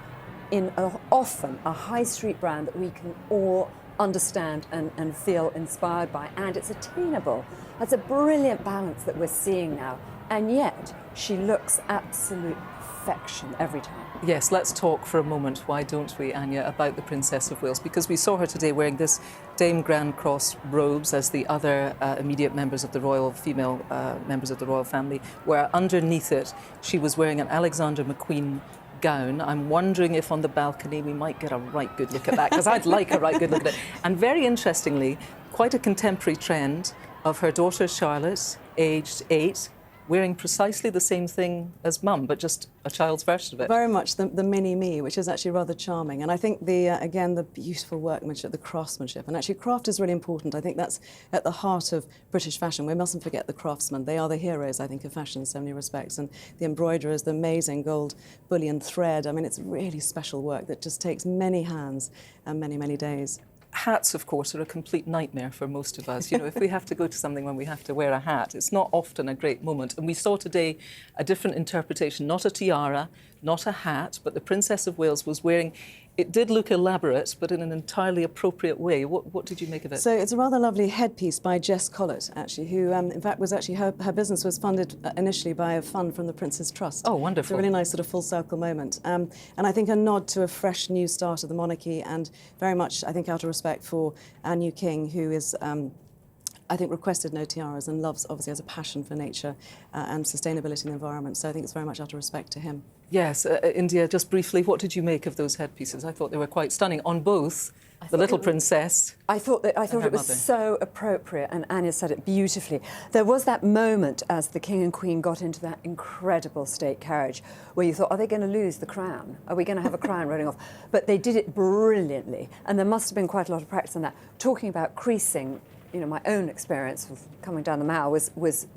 Speaker 16: in often a high street brand that we can all understand and feel inspired by, and it's attainable. That's a brilliant balance that we're seeing now, and yet she looks absolute perfection every time.
Speaker 4: Yes, let's talk for a moment, why don't we, Anya, about the Princess of Wales, because we saw her today wearing this Dame Grand Cross robes as the other immediate members of the royal, female members of the royal family, where underneath it she was wearing an Alexander McQueen gown. I'm wondering if on the balcony we might get a right good look at that, because I'd like a right good look at it. And very interestingly, quite a contemporary trend of her daughter Charlotte, aged 8, wearing precisely the same thing as Mum, but just a child's version of it.
Speaker 15: Very much the mini-me, which is actually rather charming. And I think, again, the beautiful workmanship, the craftsmanship, and actually craft is really important. I think that's at the heart of British fashion. We mustn't forget the craftsmen. They are the heroes, I think, of fashion in so many respects. And the embroiderers, the amazing gold bullion thread. I mean, it's really special work that just takes many hands and many, many days.
Speaker 4: Hats, of course, are a complete nightmare for most of us. You know, if we have to go to something when we have to wear a hat, it's not often a great moment. And we saw today a different interpretation, not a tiara, not a hat, but the Princess of Wales was wearing, it did look elaborate, but in an entirely appropriate way. What did you make of it?
Speaker 15: So it's a rather lovely headpiece by Jess Collett, actually, who, in fact, was actually, her business was funded initially by a fund from the Prince's Trust.
Speaker 4: Oh, wonderful.
Speaker 15: It's a really nice sort of full circle moment. And I think a nod to a fresh new start of the monarchy, and very much, I think, out of respect for our new king, who is, I think, requested no tiaras and loves, obviously, has a passion for nature and sustainability in the environment. So I think it's very much out of respect to him.
Speaker 4: Yes, India, just briefly, what did you make of those headpieces? I thought they were quite stunning on both the little princess.
Speaker 16: I thought it was so appropriate, and Anya said it beautifully. There was that moment as the king and queen got into that incredible state carriage where you thought, are they going to lose the crown? Are we going to have a crown rolling off? But they did it brilliantly, and there must have been quite a lot of practice on that. Talking about creasing, you know, my own experience of coming down the Mall was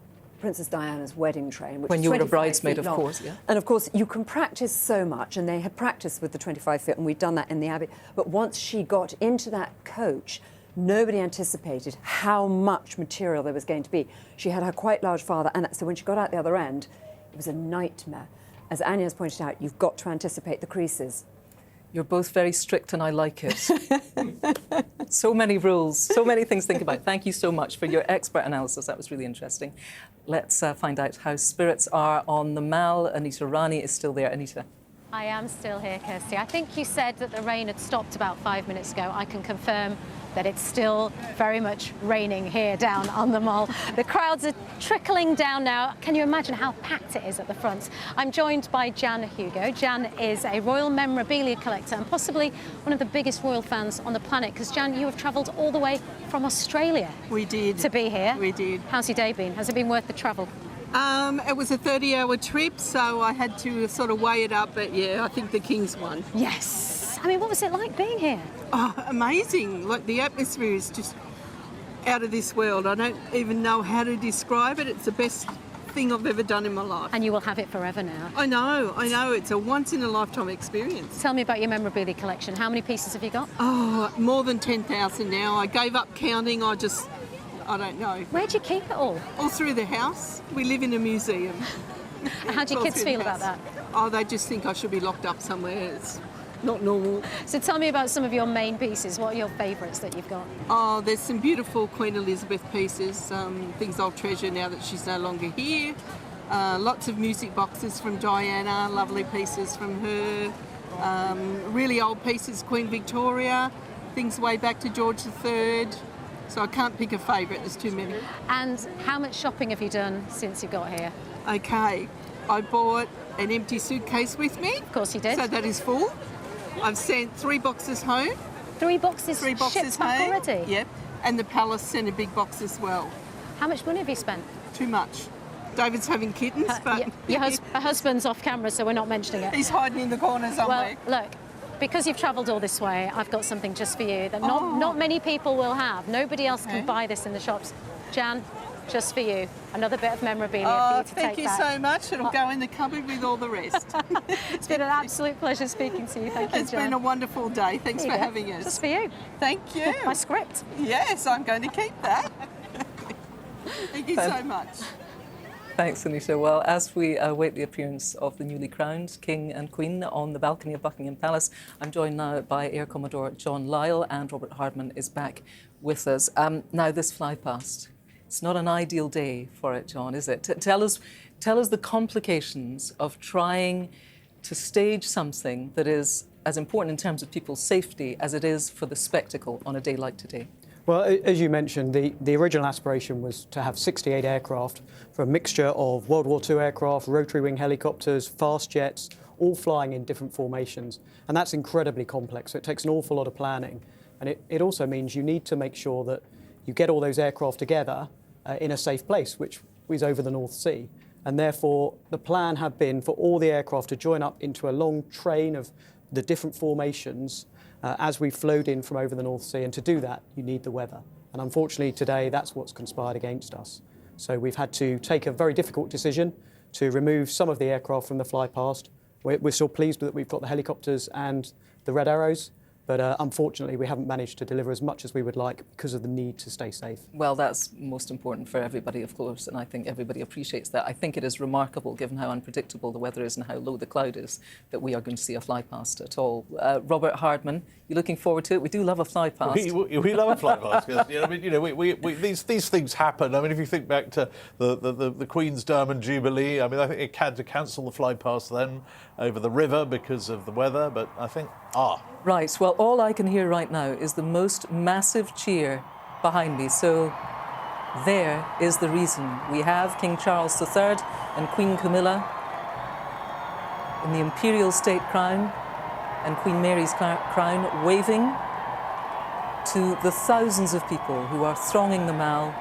Speaker 16: Princess Diana's wedding train, which
Speaker 4: when
Speaker 16: was
Speaker 4: you were a
Speaker 16: 25
Speaker 4: bridesmaid,
Speaker 16: feet
Speaker 4: of
Speaker 16: long.
Speaker 4: course, yeah.
Speaker 16: And of course, you can practice so much, and they had practiced with the 25 feet, and we'd done that in the Abbey. But once she got into that coach, nobody anticipated how much material there was going to be. She had her quite large father, and so when she got out the other end, it was a nightmare. As Anya has pointed out, you've got to anticipate the creases.
Speaker 4: You're both very strict and I like it. So many rules, so many things to think about. Thank you so much for your expert analysis. That was really interesting. Let's find out how spirits are on the Mall. Anita Rani is still there. Anita.
Speaker 11: I am still here, Kirsty. I think you said that the rain had stopped about 5 minutes ago. I can confirm that it's still very much raining here down on the Mall. The crowds are trickling down now. Can you imagine how packed it is at the front? I'm joined by Jan Hugo. Jan is a royal memorabilia collector and possibly one of the biggest royal fans on the planet, because Jan, you have travelled all the way from Australia.
Speaker 17: We did.
Speaker 11: To be here.
Speaker 17: We did.
Speaker 11: How's your day been? Has it been worth the travel?
Speaker 17: It was a 30-hour trip, so I had to sort of weigh it up, but yeah, I think the King's won.
Speaker 11: Yes. I mean, what was it like being here?
Speaker 17: Oh, amazing. Like, the atmosphere is just out of this world. I don't even know how to describe it. It's the best thing I've ever done in my life.
Speaker 11: And you will have it forever now.
Speaker 17: I know. It's a once-in-a-lifetime experience.
Speaker 11: Tell me about your memorabilia collection. How many pieces have you got?
Speaker 17: Oh, more than 10,000 now. I gave up counting. I don't know.
Speaker 11: Where'd you keep it all?
Speaker 17: All through the house. We live in a museum.
Speaker 11: How do your kids feel about that?
Speaker 17: Oh, they just think I should be locked up somewhere. It's not normal.
Speaker 11: So tell me about some of your main pieces. What are your favourites that you've got?
Speaker 17: Oh, there's some beautiful Queen Elizabeth pieces, things I'll treasure now that she's no longer here. Lots of music boxes from Diana, lovely pieces from her. Really old pieces, Queen Victoria, things way back to George III. So I can't pick a favourite, there's too many.
Speaker 11: And how much shopping have you done since you got here?
Speaker 17: Okay, I bought an empty suitcase with me.
Speaker 11: Of course you did.
Speaker 17: So that is full. I've sent 3 boxes home.
Speaker 11: 3 boxes?
Speaker 17: 3 boxes
Speaker 11: shipped back
Speaker 17: home
Speaker 11: already?
Speaker 17: Yep. And the palace sent a big box as well.
Speaker 11: How much money have you spent?
Speaker 17: Too much. David's having kittens, but...
Speaker 11: Your husband's off camera, so we're not mentioning it.
Speaker 17: He's hiding in the corner somewhere.
Speaker 11: Well, look, because you've travelled all this way, I've got something just for you that not many people will have. Nobody else can buy this in the shops. Jan, just for you. Another bit of memorabilia for you to
Speaker 17: thank
Speaker 11: take
Speaker 17: you
Speaker 11: back.
Speaker 17: so much. It'll go in the cupboard with all the rest.
Speaker 11: It's been an absolute pleasure speaking to you. Thank you,
Speaker 17: It's
Speaker 11: John.
Speaker 17: been a wonderful day. Thanks for having us.
Speaker 11: Just for you.
Speaker 17: Thank you.
Speaker 11: My script.
Speaker 17: Yes, I'm going to keep that. Thank you so much.
Speaker 4: Thanks, Anita. Well, as we await the appearance of the newly crowned King and Queen on the balcony of Buckingham Palace, I'm joined now by Air Commodore John Lyle, and Robert Hardman is back with us. Now, this flypast, it's not an ideal day for it, John, is it? Tell us the complications of trying to stage something that is as important in terms of people's safety as it is for the spectacle on a day like today.
Speaker 18: Well, as you mentioned, the original aspiration was to have 68 aircraft for a mixture of World War II aircraft, rotary wing helicopters, fast jets, all flying in different formations. And that's incredibly complex. So it takes an awful lot of planning. And it also means you need to make sure that you get all those aircraft together in a safe place, which is over the North Sea. And therefore, the plan had been for all the aircraft to join up into a long train of the different formations as we flowed in from over the North Sea. And to do that, you need the weather. And unfortunately, today, that's what's conspired against us. So we've had to take a very difficult decision to remove some of the aircraft from the flypast. We're still pleased that we've got the helicopters and the Red Arrows, but unfortunately, we haven't managed to deliver as much as we would like because of the need to stay safe.
Speaker 4: Well, that's most important for everybody, of course, and I think everybody appreciates that. I think it is remarkable, given how unpredictable the weather is and how low the cloud is, that we are going to see a flypast at all. Robert Hardman, you looking forward to it? We do love a flypast.
Speaker 5: We love a flypast. These things happen. I mean, if you think back to the Queen's Diamond Jubilee, I mean, I think it had to cancel the flypast then over the river because of the weather, but I think,
Speaker 4: Right, well, all I can hear right now is the most massive cheer behind me. So there is the reason. We have King Charles III and Queen Camilla in the imperial state crown and Queen Mary's crown, waving to the thousands of people who are thronging the Mall,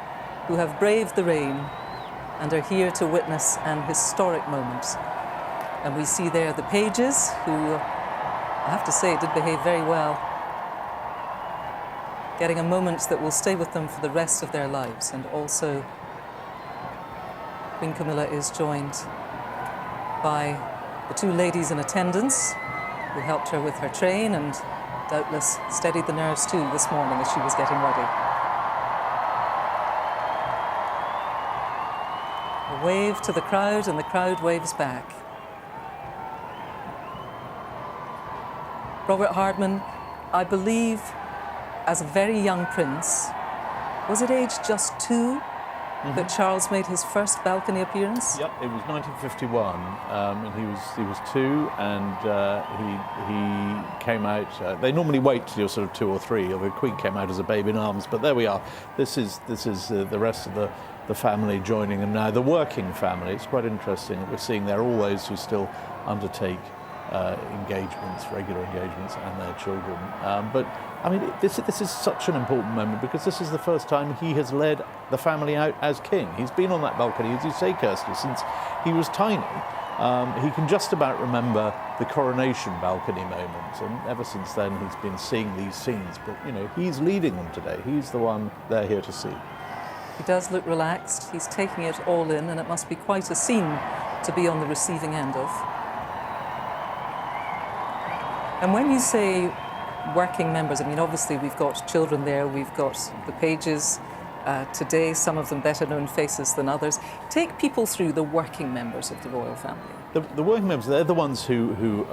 Speaker 4: who have braved the rain and are here to witness an historic moment. And we see there the pages who, I have to say, did behave very well, getting a moment that will stay with them for the rest of their lives. And also, Queen Camilla is joined by the two ladies in attendance who helped her with her train and doubtless steadied the nerves too this morning as she was getting ready. A wave to the crowd, and the crowd waves back. Robert Hardman, I believe, as a very young prince, was it age just 2 that Charles made his first balcony appearance?
Speaker 5: Yep, it was 1951, and he was 2, and he came out. They normally wait till you're sort of 2 or 3. The Queen came out as a babe in arms, but there we are. This is the rest of the family joining them now. The working family. It's quite interesting that we're seeing there all those who still undertake engagements, regular engagements, and their children. But I mean, this is such an important moment because this is the first time he has led the family out as king. He's been on that balcony, as you say, Kirsty, since he was tiny. He can just about remember the coronation balcony moment, and ever since then he's been seeing these scenes. But he's leading them today. He's the one they're here to see.
Speaker 4: He does look relaxed. He's taking it all in, and it must be quite a scene to be on the receiving end of. And when you say working members, I mean, obviously we've got children there, we've got the pages today, some of them better known faces than others. Take people through the working members of the royal family.
Speaker 5: The working members, they're the ones who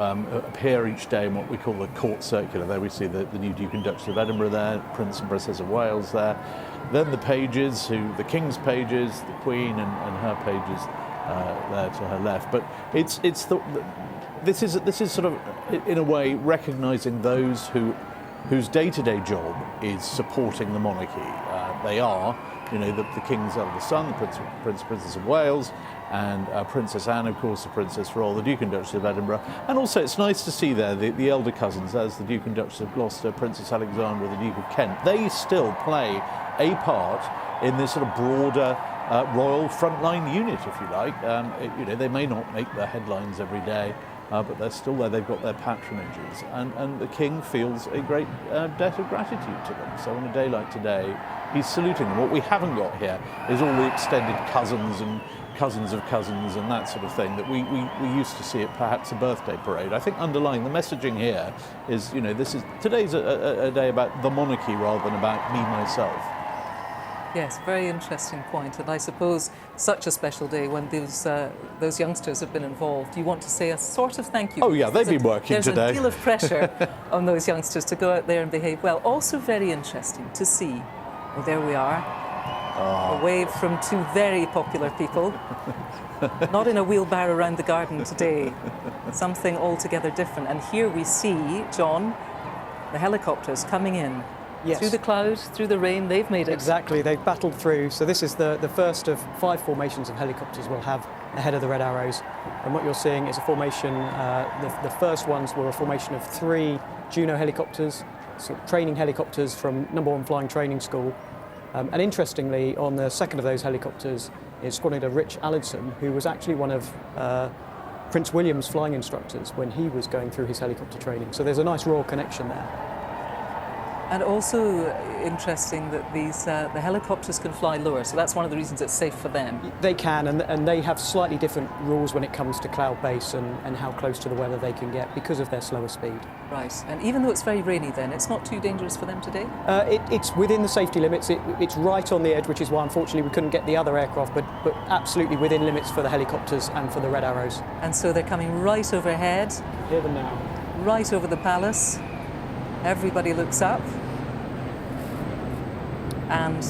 Speaker 5: appear each day in what we call the court circular. There we see the new Duke and Duchess of Edinburgh there, Prince and Princess of Wales there. Then the pages, the King's pages, the Queen and her pages there to her left. But this is sort of, in a way, recognising those whose day-to-day job is supporting the monarchy. They are, the King's eldest son, the Prince and Princess of Wales, and Princess Anne, of course, the Princess Royal, the Duke and Duchess of Edinburgh. And also it's nice to see there the elder cousins, as the Duke and Duchess of Gloucester, Princess Alexandra, the Duke of Kent. They still play a part in this sort of broader royal frontline unit, if you like. They may not make the headlines every day, but they're still there. They've got their patronages, and the king feels a great debt of gratitude to them. So on a day like today, he's saluting them. What we haven't got here is all the extended cousins and cousins of cousins and that sort of thing that we used to see at perhaps a birthday parade. I think underlying the messaging here is, today's a day about the monarchy rather than about me, myself.
Speaker 4: Yes, very interesting point. And I suppose such a special day when those youngsters have been involved, you want to say a sort of thank you.
Speaker 5: Oh yeah, they've been working today.
Speaker 4: There's a deal of pressure on those youngsters to go out there and behave well. Also very interesting to see, well, there we are, a wave from two very popular people. Not in a wheelbarrow around the garden today, something altogether different. And here we see, John, the helicopters coming in.
Speaker 18: Yes.
Speaker 4: Through the clouds, through the rain, they've made it.
Speaker 18: Exactly, they've battled through. So this is the first of 5 formations of helicopters we'll have ahead of the Red Arrows. And what you're seeing is a formation, the first ones were a formation of 3 Juno helicopters, sort of training helicopters from number 1 Flying Training School. And interestingly, on the second of those helicopters is Squadron Leader Rich Allinson, who was actually one of Prince William's flying instructors when he was going through his helicopter training. So there's a nice royal connection there.
Speaker 4: And also interesting that the helicopters can fly lower, so that's one of the reasons it's safe for them.
Speaker 18: They can, and they have slightly different rules when it comes to cloud base and how close to the weather they can get because of their slower speed.
Speaker 4: Right, and even though it's very rainy then, it's not too dangerous for them today?
Speaker 18: It's within the safety limits. It's right on the edge, which is why unfortunately we couldn't get the other aircraft, but absolutely within limits for the helicopters and for the Red Arrows.
Speaker 4: And so they're coming right overhead.
Speaker 18: Hear them now.
Speaker 4: Right over the palace. Everybody looks up. And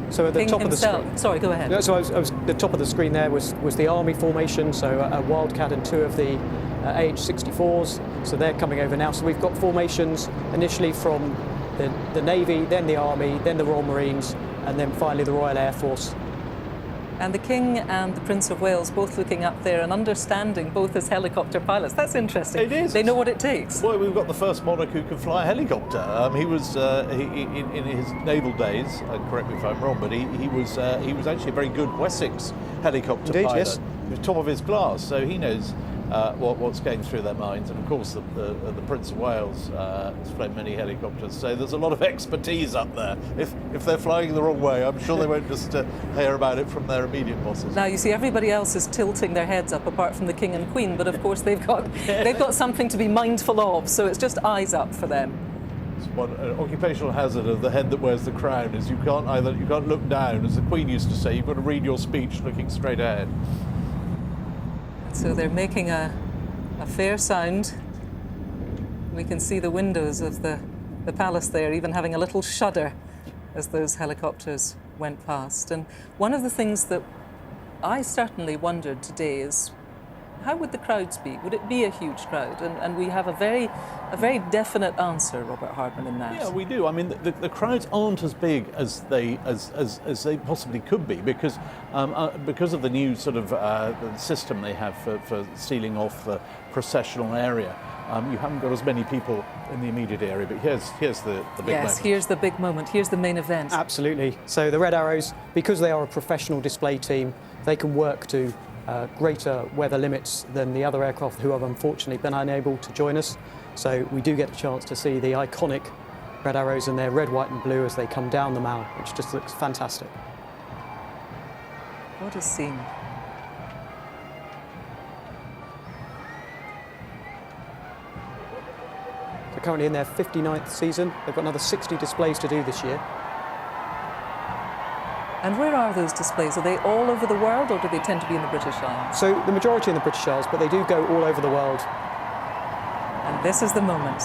Speaker 18: so at the
Speaker 4: King
Speaker 18: top
Speaker 4: himself,
Speaker 18: of the screen.
Speaker 4: Sorry, go ahead.
Speaker 18: So I was the top of the screen there was the Army formation, so a Wildcat and 2 of the AH-64s. So they're coming over now. So we've got formations initially from the Navy, then the Army, then the Royal Marines, and then finally the Royal Air Force.
Speaker 4: And the King and the Prince of Wales both looking up there and understanding both as helicopter pilots. That's interesting.
Speaker 5: It is.
Speaker 4: They know what it takes.
Speaker 5: Well, we've got the first monarch who can fly a helicopter. He was in his naval days. Correct me if I'm wrong, but he was actually a very good Wessex helicopter pilot.
Speaker 18: Yes.
Speaker 5: He was top of his class, so he knows what's going through their minds. And of course, the Prince of Wales has flown many helicopters, so there's a lot of expertise up there. If they're flying the wrong way, I'm sure they won't just hear about it from their immediate bosses.
Speaker 4: Now you see, everybody else is tilting their heads up, apart from the King and Queen. But of course, they've got something to be mindful of. So it's just eyes up for them.
Speaker 5: An occupational hazard of the head that wears the crown is you can't look down, as the Queen used to say. You've got to read your speech looking straight ahead.
Speaker 4: So they're making a fair sound. We can see the windows of the palace there even having a little shudder as those helicopters went past. And one of the things that I certainly wondered today is, how would the crowds be? Would it be a huge crowd? And we have a very definite answer, Robert Hardman, in that.
Speaker 5: Yeah, we do. I mean, the crowds aren't as big as they possibly could be because of the new sort of the system they have for sealing off the processional area. You haven't got as many people in the immediate area, but here's the big moment.
Speaker 4: Yes, here's the big moment. Here's the main event.
Speaker 18: Absolutely. So the Red Arrows, because they are a professional display team, they can work to greater weather limits than the other aircraft who have unfortunately been unable to join us. So we do get a chance to see the iconic Red Arrows in their red, white and blue as they come down the Mall, which just looks fantastic.
Speaker 4: What a scene.
Speaker 18: They're currently in their 59th season. They've got another 60 displays to do this year.
Speaker 4: And where are those displays? Are they all over the world, or do they tend to be in the British Isles?
Speaker 18: So the majority in the British Isles, but they do go all over the world.
Speaker 4: And this is the moment.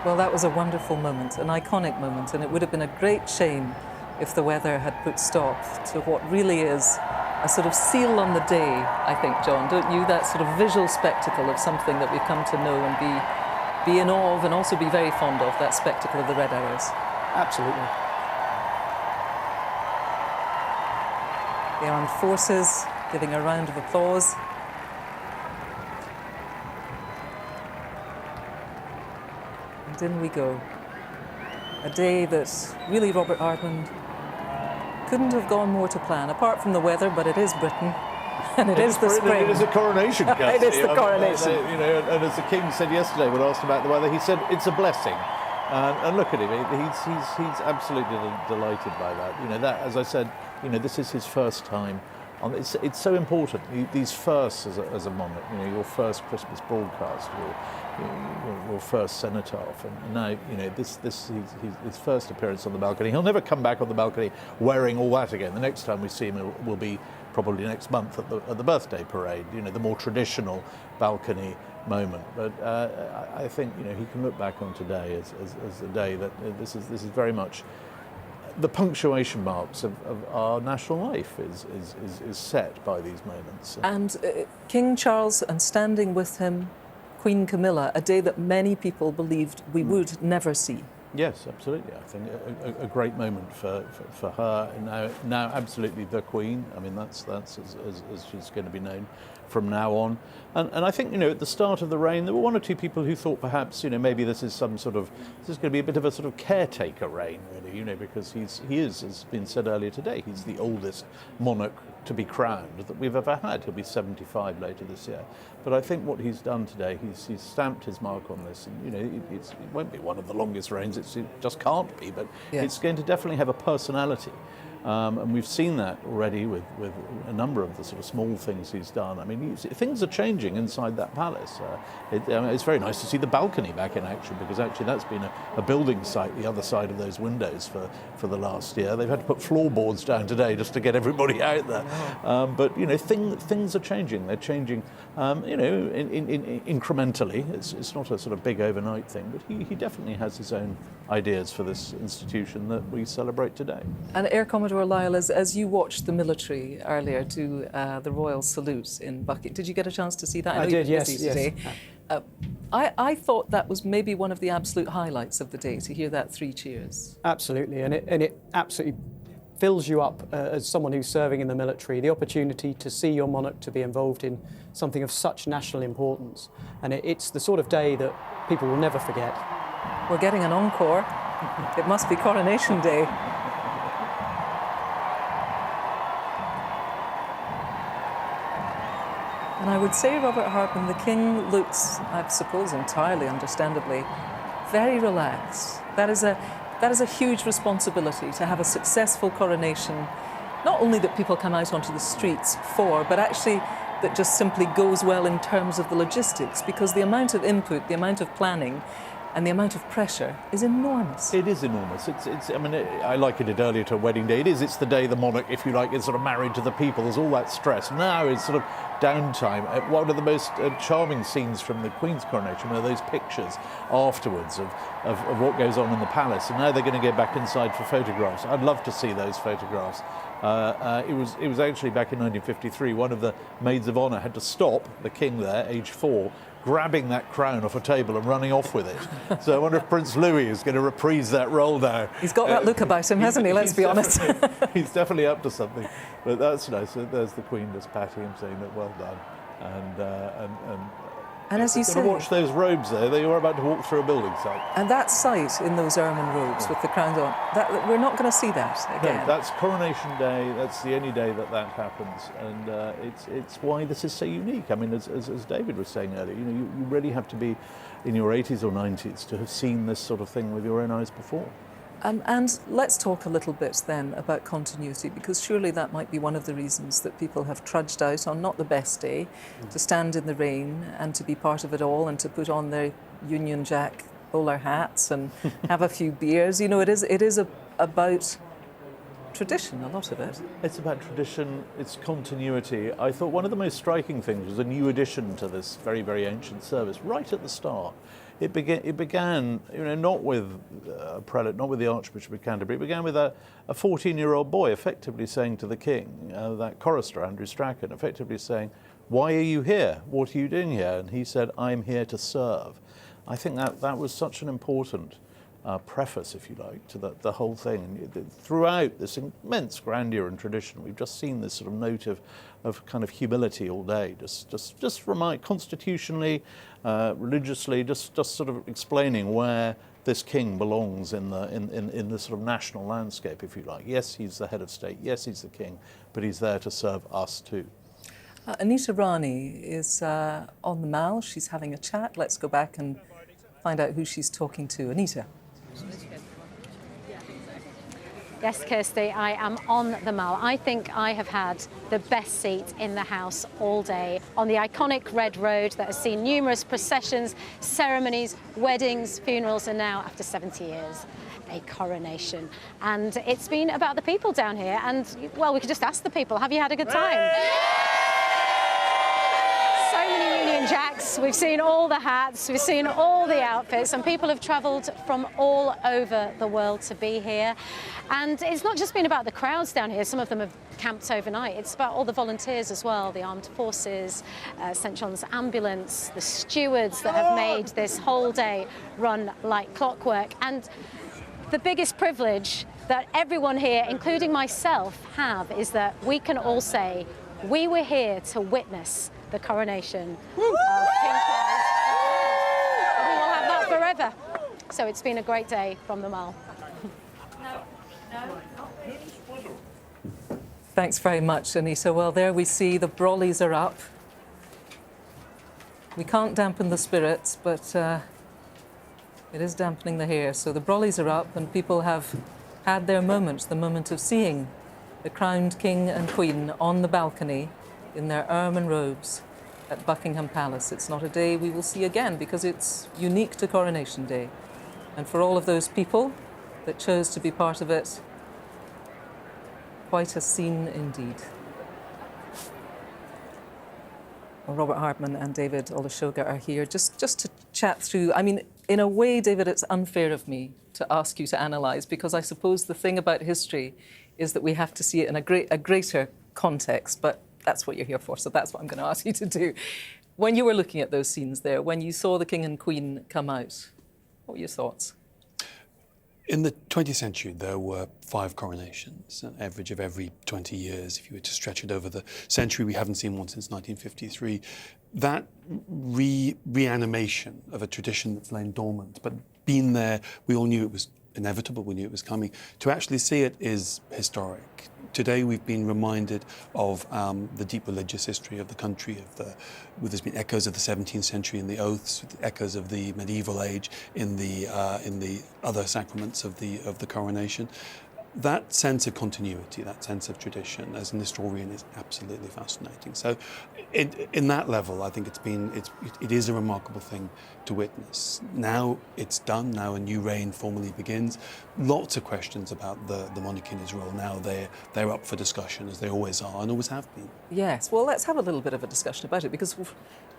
Speaker 4: Well, that was a wonderful moment, an iconic moment, and it would have been a great shame if the weather had put stop to what really is a sort of seal on the day, I think, John, don't you? That sort of visual spectacle of something that we've come to know and be in awe of and also be very fond of, that spectacle of the Red Arrows.
Speaker 18: Absolutely.
Speaker 4: The armed forces giving a round of applause. And in we go. A day that really Robert Hardman couldn't have gone more to plan, apart from the weather, but it is Britain. And it is the spring.
Speaker 5: It is a coronation, Kirsty.
Speaker 4: It is the coronation.
Speaker 5: You know, and as the King said yesterday when asked about the weather, he said it's a blessing. And look at him; he's absolutely delighted by that. You know, that, as I said, you know, this is his first time. It's so important. These firsts as a monarch. You know, your first Christmas broadcast, your first cenotaph, and now, you know, this his first appearance on the balcony. He'll never come back on the balcony wearing all that again. The next time we see him will be probably next month at the birthday parade. You know, the more traditional balcony moment. But I think, you know, he can look back on today as a day that this is very much the punctuation marks of our national life is set by these moments.
Speaker 4: And King Charles, and standing with him, Queen Camilla, a day that many people believed we would never see.
Speaker 5: Yes, absolutely. I think a great moment for her, and now absolutely the Queen. I mean, that's as she's going to be known from now on. And I think, you know, at the start of the reign, there were one or two people who thought perhaps, you know, maybe this is going to be a bit of a sort of caretaker reign, really, you know, because he is, as been said earlier today, he's the oldest monarch to be crowned that we've ever had. He'll be 75 later this year. But I think what he's done today, he's stamped his mark on this, and, you know, it won't be one of the longest reigns, it just can't be, but
Speaker 4: yes,
Speaker 5: it's going to definitely have a personality. And we've seen that already with a number of the sort of small things he's done. I mean, things are changing inside that palace. It's very nice to see the balcony back in action, because actually that's been a building site the other side of those windows for the last year. They've had to put floorboards down today just to get everybody out there. But, you know, things are changing. They're changing, you know, incrementally. It's not a sort of big overnight thing, but he definitely has his own ideas for this institution that we celebrate today.
Speaker 4: And Air Commodore Lyle, as you watched the military earlier do the royal salute in Buckingham, did you get a chance to see that?
Speaker 18: I did, yes.
Speaker 4: I thought that was maybe one of the absolute highlights of the day, to hear that 3 cheers.
Speaker 18: Absolutely, and it absolutely fills you up as someone who's serving in the military, the opportunity to see your monarch to be involved in something of such national importance. And it's the sort of day that people will never forget.
Speaker 4: We're getting an encore. It must be Coronation Day. And I would say, Robert Hardman, the King looks, I suppose entirely understandably, very relaxed. That is a huge responsibility, to have a successful coronation, not only that people come out onto the streets for, but actually that just simply goes well in terms of the logistics, because the amount of input, the amount of planning, and the amount of pressure is enormous.
Speaker 5: It is enormous. I mean, I likened it earlier to a wedding day. It's the day the monarch, if you like, is sort of married to the people. There's all that stress. Now it's sort of downtime. One of the most charming scenes from the Queen's coronation were those pictures afterwards of what goes on in the palace. And now they're going to get back inside for photographs. I'd love to see those photographs. It was actually back in 1953, one of the maids of honour had to stop the King there, age 4, grabbing that crown off a table and running off with it. So I wonder if Prince Louis is going to reprise that role now.
Speaker 4: He's got that look about him, hasn't he? Let's be honest.
Speaker 5: He's definitely up to something. But that's nice. So there's the Queen just patting him, saying that well done.
Speaker 4: And as you say,
Speaker 5: watch those robes there. They were about to walk through a building site.
Speaker 4: And that sight in those ermine robes with the crowns on, we're not going to see that again.
Speaker 5: No, that's Coronation Day. That's the only day that happens, and it's why this is so unique. I mean, as David was saying earlier, you know, you really have to be in your 80s or 90s to have seen this sort of thing with your own eyes before.
Speaker 4: And let's talk a little bit then about continuity, because surely that might be one of the reasons that people have trudged out on not the best day to stand in the rain and to be part of it all and to put on their Union Jack bowler hats and have a few beers. You know, it is about tradition, a lot of it.
Speaker 5: It's about tradition, it's continuity. I thought one of the most striking things was a new addition to this very, very ancient service right at the start. It began, not with a prelate, not with the Archbishop of Canterbury. It began with a 14-year-old boy effectively saying to the king, that chorister, Andrew Strachan, effectively saying, "Why are you here? What are you doing here?" And he said, "I'm here to serve." I think that was such an important preface, if you like, to the whole thing. Throughout this immense grandeur and tradition, we've just seen this sort of note of kind of humility all day, just remind constitutionally, religiously, just sort of explaining where this king belongs in the sort of national landscape, if you like. Yes, he's the head of state. Yes, he's the king, but he's there to serve us too.
Speaker 4: Anita Rani is on the Mall. She's having a chat. Let's go back and find out who she's talking to. Anita.
Speaker 11: Yes, Kirsty, I am on the Mall. I think I have had the best seat in the house all day on the iconic Red Road that has seen numerous processions, ceremonies, weddings, funerals, and now, after 70 years, a coronation. And it's been about the people down here. And, well, we could just ask the people, have you had a good time? So many Union Jacks, we've seen all the hats, we've seen all the outfits, and people have travelled from all over the world to be here. And it's not just been about the crowds down here, some of them have camped overnight, it's about all the volunteers as well, the armed forces, St John's Ambulance, the stewards that have made this whole day run like clockwork. And the biggest privilege that everyone here, including myself, have is that we can all say, we were here to witness the coronation of King Charles. We will have that forever. So it's been a great day from the Mall.
Speaker 4: Thanks very much, Anita. Well, there we see the brollies are up. We can't dampen the spirits, but it is dampening the hair. So the brollies are up and people have had their moment, the moment of seeing the crowned king and queen on the balcony in their ermine robes at Buckingham Palace. It's not a day we will see again because it's unique to Coronation Day. And for all of those people that chose to be part of it, quite a scene indeed. Well, Robert Hartman and David Olusoga are here just to chat through. I mean, in a way, David, it's unfair of me to ask you to analyse, because I suppose the thing about history is that we have to see it in a greater context, but that's what you're here for, so that's what I'm going to ask you to do. When you were looking at those scenes there, when you saw the King and Queen come out, what were your thoughts?
Speaker 6: In the 20th century, there were 5 coronations, an average of every 20 years. If you were to stretch it over the century, we haven't seen one since 1953. That reanimation of a tradition that's lain dormant, but been there, we all knew it was inevitable, we knew it was coming. To actually see it is historic. Today we've been reminded of the deep religious history of the country, there's been echoes of the 17th century in the oaths, echoes of the medieval age in the other sacraments of the coronation. That sense of continuity, that sense of tradition, as an historian, is absolutely fascinating. So, in that level, I think it is a remarkable thing to witness. Now it's done. Now a new reign formally begins. Lots of questions about the monarchy in Israel. Now they're up for discussion, as they always are and always have been.
Speaker 4: Yes. Well, let's have a little bit of a discussion about it, because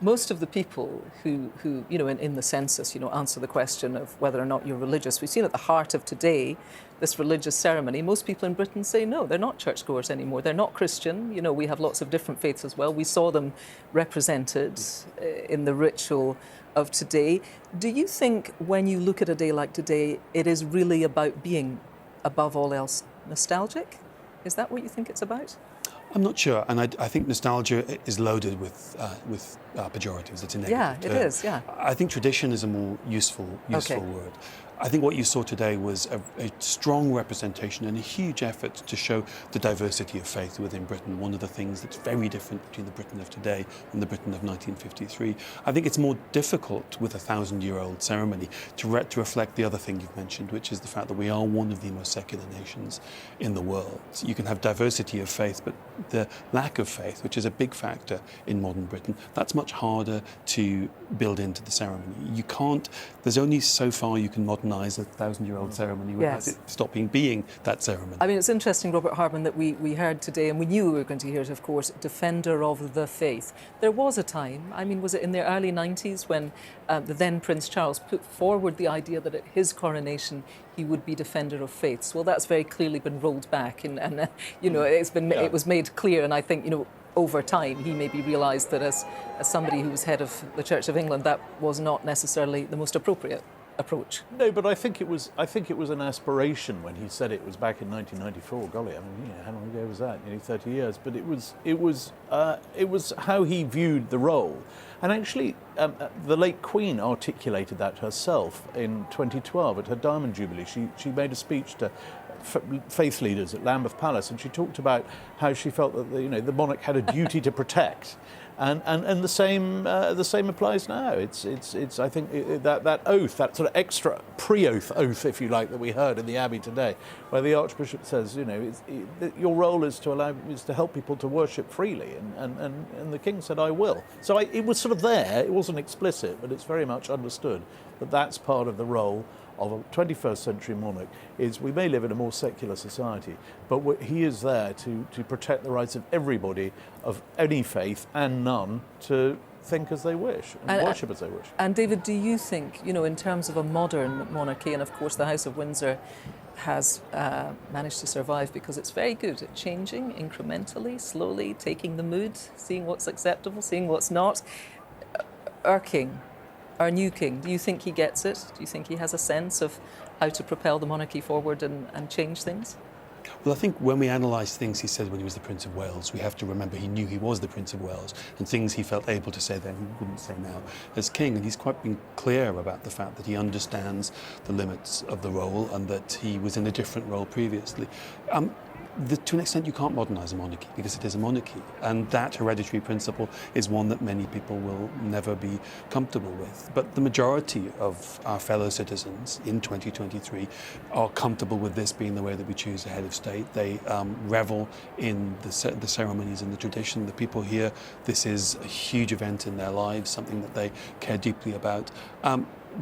Speaker 4: most of the people who in the census, answer the question of whether or not you're religious. We've seen at the heart of today this religious ceremony. Most people in Britain say no, they're not churchgoers anymore. They're not Christian. We have lots of different faiths as well. We saw them represented in the ritual of today. Do you think when you look at a day like today, it is really about being, above all else, nostalgic? Is that what you think it's about?
Speaker 6: I'm not sure, and I think nostalgia is loaded with pejoratives. It's a negative
Speaker 4: Yeah,
Speaker 6: term.
Speaker 4: it is, yeah.
Speaker 6: I think tradition is a more useful word. I think what you saw today was a strong representation and a huge effort to show the diversity of faith within Britain, one of the things that's very different between the Britain of today and the Britain of 1953. I think it's more difficult with a 1,000-year-old ceremony to reflect the other thing you've mentioned, which is the fact that we are one of the most secular nations in the world. You can have diversity of faith, but the lack of faith, which is a big factor in modern Britain, that's much harder to build into the ceremony. You can't, there's only so far you can modernise a 1,000-year-old ceremony without it stopping being that ceremony.
Speaker 4: I mean, it's interesting, Robert Hardman, that we heard today, and we knew we were going to hear it, of course, defender of the faith. There was a time, I mean, was it in the early 90s when the then Prince Charles put forward the idea that at his coronation he would be defender of faiths. Well, that's very clearly been rolled back, and you know, it was made clear, and I think, you know, over time he maybe realised that as somebody who was head of the Church of England, that was not necessarily the most appropriate approach.
Speaker 5: No, but I think it was an aspiration when he said it. Was back in 1994. Golly, I mean, how long ago was that? Nearly 30 years. But it was how he viewed the role, and actually, the late Queen articulated that herself in 2012 at her Diamond Jubilee. She made a speech to faith leaders at Lambeth Palace, and she talked about how she felt that the monarch had a duty to protect. And the same applies now. It's I think that oath, that sort of extra pre-oath oath, if you like, that we heard in the Abbey today, where the Archbishop says, your role is to help people to worship freely, and the King said, I will. So it was sort of there. It wasn't explicit, but it's very much understood that that's part of the role of a 21st century monarch. Is we may live in a more secular society, but he is there to protect the rights of everybody of any faith and none to think as they wish and worship as they wish.
Speaker 4: And David, do you think, in terms of a modern monarchy, and of course the House of Windsor has managed to survive because it's very good at changing incrementally, slowly, taking the mood, seeing what's acceptable, seeing what's not. Our new king, do you think he gets it? Do you think he has a sense of how to propel the monarchy forward and change things?
Speaker 6: Well, I think when we analyse things he said when he was the Prince of Wales, we have to remember he knew he was the Prince of Wales, and things he felt able to say then he wouldn't say now as king. And he's quite been clear about the fact that he understands the limits of the role and that he was in a different role previously. To an extent, you can't modernise a monarchy because it is a monarchy, and that hereditary principle is one that many people will never be comfortable with. But the majority of our fellow citizens in 2023 are comfortable with this being the way that we choose a head of state. They revel in the ceremonies and the tradition. The people here, this is a huge event in their lives, something that they care deeply about.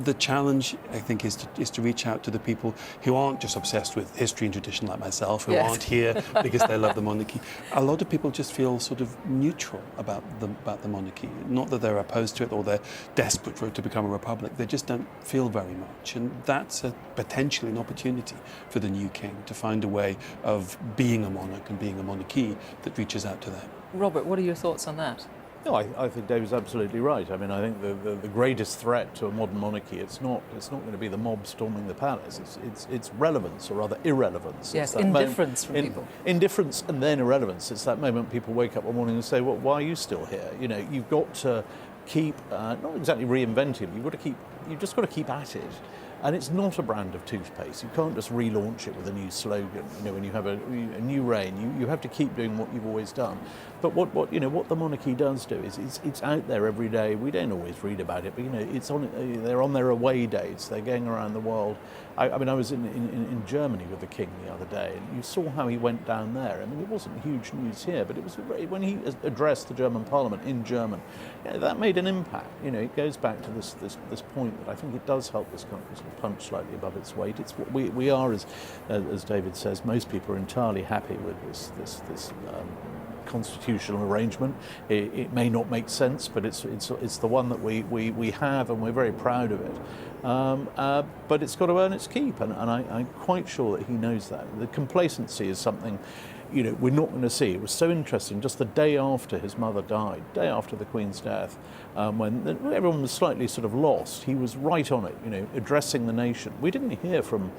Speaker 6: The challenge, I think, is to reach out to the people who aren't just obsessed with history and tradition like myself, who aren't here because they love the monarchy. A lot of people just feel sort of neutral about the monarchy. Not that they're opposed to it or they're desperate for it to become a republic. They just don't feel very much. And that's potentially an opportunity for the new king to find a way of being a monarch and being a monarchy that reaches out to them.
Speaker 4: Robert, what are your thoughts on that?
Speaker 5: No, I think David's absolutely right. I mean, I think the greatest threat to a modern monarchy, it's not going to be the mob storming the palace. It's relevance, or rather irrelevance.
Speaker 4: Yes, indifference from people. Indifference
Speaker 5: and then irrelevance. It's that moment people wake up one morning and say, "Well, why are you still here?" You've got to keep not exactly reinventing. You've just got to keep at it. And it's not a brand of toothpaste. You can't just relaunch it with a new slogan. When you have a new reign, you have to keep doing what you've always done. But what the monarchy does do is it's out there every day. We don't always read about it, but it's on. They're on their away days. They're going around the world. I was in Germany with the king the other day, and you saw how he went down there. I mean, it wasn't huge news here, but it was when he addressed the German Parliament in German. That made an impact. It goes back to this point that I think it does help this country sort of punch slightly above its weight. It's what we are, as David says, most people are entirely happy with this constitutional arrangement. It may not make sense, but it's the one that we have, and we're very proud of it. But it's got to earn its keep, and I'm quite sure that he knows that. The complacency is something we're not going to see. It was so interesting, just the day after his mother died, day after the Queen's death, when everyone was slightly sort of lost, he was right on it, addressing the nation. We didn't hear from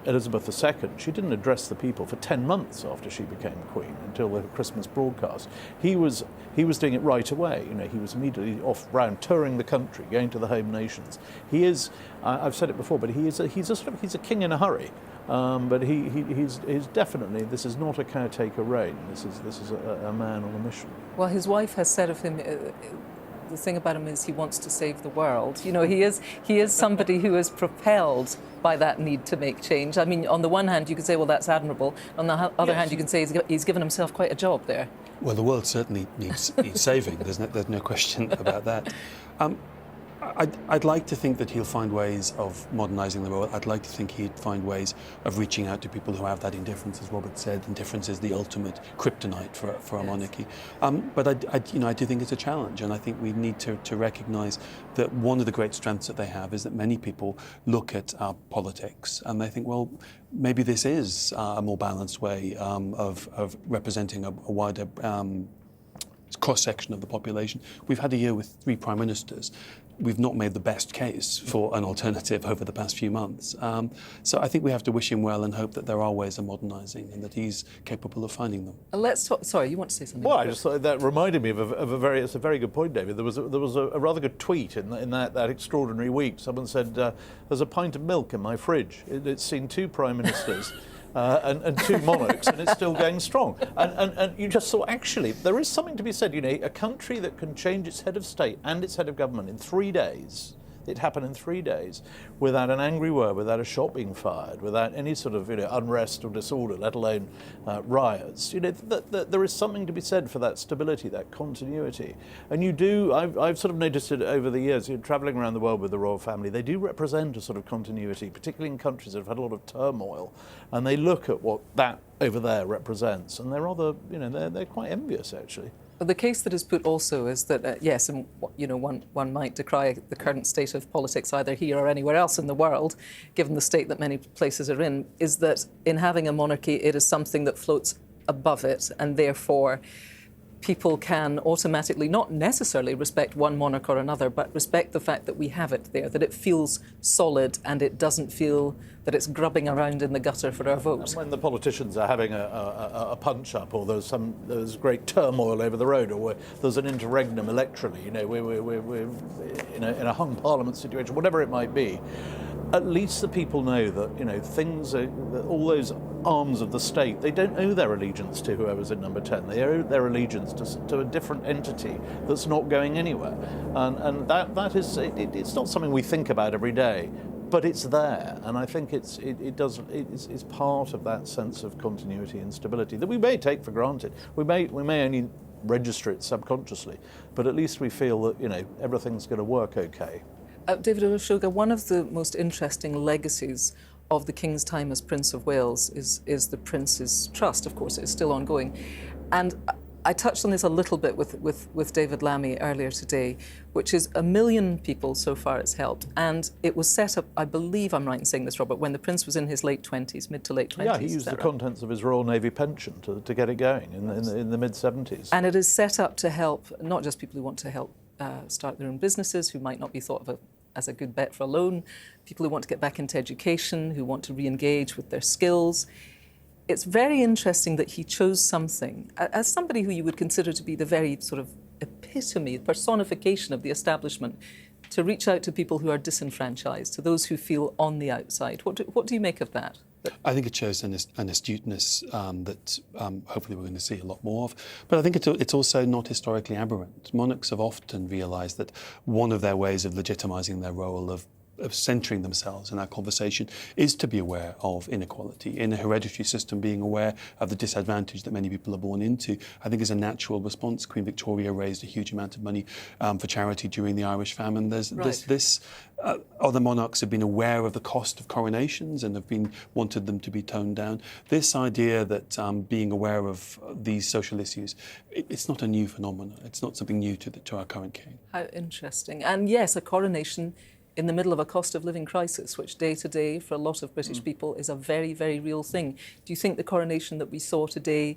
Speaker 5: Elizabeth II. She didn't address the people for 10 months after she became Queen, until the Christmas broadcast. He was doing it right away. He was immediately off round touring the country, going to the home nations. He is, I've said it before, but he's a king in a hurry. But he's definitely, this is not a caretaker reign. This is a man on a mission.
Speaker 4: Well, his wife has said of him, the thing about him is he wants to save the world. You know, he is somebody who is propelled by that need to make change. I mean, on the one hand, you could say, well, that's admirable. On the other hand, you can say he's given himself quite a job there.
Speaker 6: Well, the world certainly needs saving. There's no question about that. I'd like to think that he'll find ways of modernising the role. I'd like to think he'd find ways of reaching out to people who have that indifference. As Robert said, indifference is the ultimate kryptonite for a monarchy. But I do think it's a challenge, and I think we need to recognise that one of the great strengths that they have is that many people look at our politics and they think, well, maybe this is a more balanced way of representing a wider cross-section of the population. We've had a year with 3 prime ministers. We've not made the best case for an alternative over the past few months. So I think we have to wish him well and hope that there are ways of modernising and that he's capable of finding them.
Speaker 4: Let's talk. Sorry, you want to say something?
Speaker 5: Well, I just thought that reminded me of a very. It's a very good point, David. There was a rather good tweet in that extraordinary week. Someone said, "There's a pint of milk in my fridge. It's seen 2 prime ministers." And 2 monarchs, and it's still going strong. And you just thought, actually, there is something to be said. You know, a country that can change its head of state and its head of government in 3 days. It happened in 3 days, without an angry word, without a shop being fired, without any sort of unrest or disorder, let alone riots. You know, there is something to be said for that stability, that continuity. And you do. I've sort of noticed it over the years. Travelling around the world with the royal family, they do represent a sort of continuity, particularly in countries that have had a lot of turmoil, and they look at what that over there represents, and they're rather, they're quite envious actually.
Speaker 4: But the case that is put also is that, yes, and one might decry the current state of politics either here or anywhere else in the world, given the state that many places are in, is that in having a monarchy, it is something that floats above it, and therefore people can automatically not necessarily respect one monarch or another, but respect the fact that we have it there, that it feels solid and it doesn't feel that it's grubbing around in the gutter for our vote.
Speaker 5: And when the politicians are having a punch-up, or there's great turmoil over the road, or there's an interregnum electorally, we're in a hung parliament situation, whatever it might be, at least the people know that, things are, that all those arms of the state, they don't owe their allegiance to whoever's in number 10. They owe their allegiance to a different entity that's not going anywhere. And that is, it's not something we think about every day, but it's there. And I think it's part of that sense of continuity and stability that we may take for granted. We may only register it subconsciously, but at least we feel that, everything's going to work okay.
Speaker 4: David Olusoga, one of the most interesting legacies of the King's time as Prince of Wales is the Prince's Trust. Of course, it is still ongoing. And I touched on this a little bit with David Lammy earlier today, which is 1 million people so far it's helped. And it was set up, I believe I'm right in saying this, Robert, when the Prince was in his late 20s, mid to late 20s.
Speaker 5: Yeah, he used the contents of his Royal Navy pension to get it going in the mid-70s.
Speaker 4: And it is set up to help not just people who want to help start their own businesses, who might not be thought of as a good bet for a loan, people who want to get back into education, who want to re-engage with their skills. It's very interesting that he chose something, as somebody who you would consider to be the very sort of epitome, personification of the establishment, to reach out to people who are disenfranchised, to those who feel on the outside. What do you make of that?
Speaker 6: I think it shows an astuteness that hopefully we're going to see a lot more of. But I think it's also not historically aberrant. Monarchs have often realised that one of their ways of legitimising their role of centering themselves in our conversation is to be aware of inequality. In a hereditary system, being aware of the disadvantage that many people are born into, I think is a natural response. Queen Victoria raised a huge amount of money for charity during the Irish famine. Other monarchs have been aware of the cost of coronations and have wanted them to be toned down. This idea that being aware of these social issues, it's not a new phenomenon. It's not something new to our current king.
Speaker 4: How interesting. And yes, a coronation in the middle of a cost of living crisis, which day to day for a lot of British people is a very, very real thing. Do you think the coronation that we saw today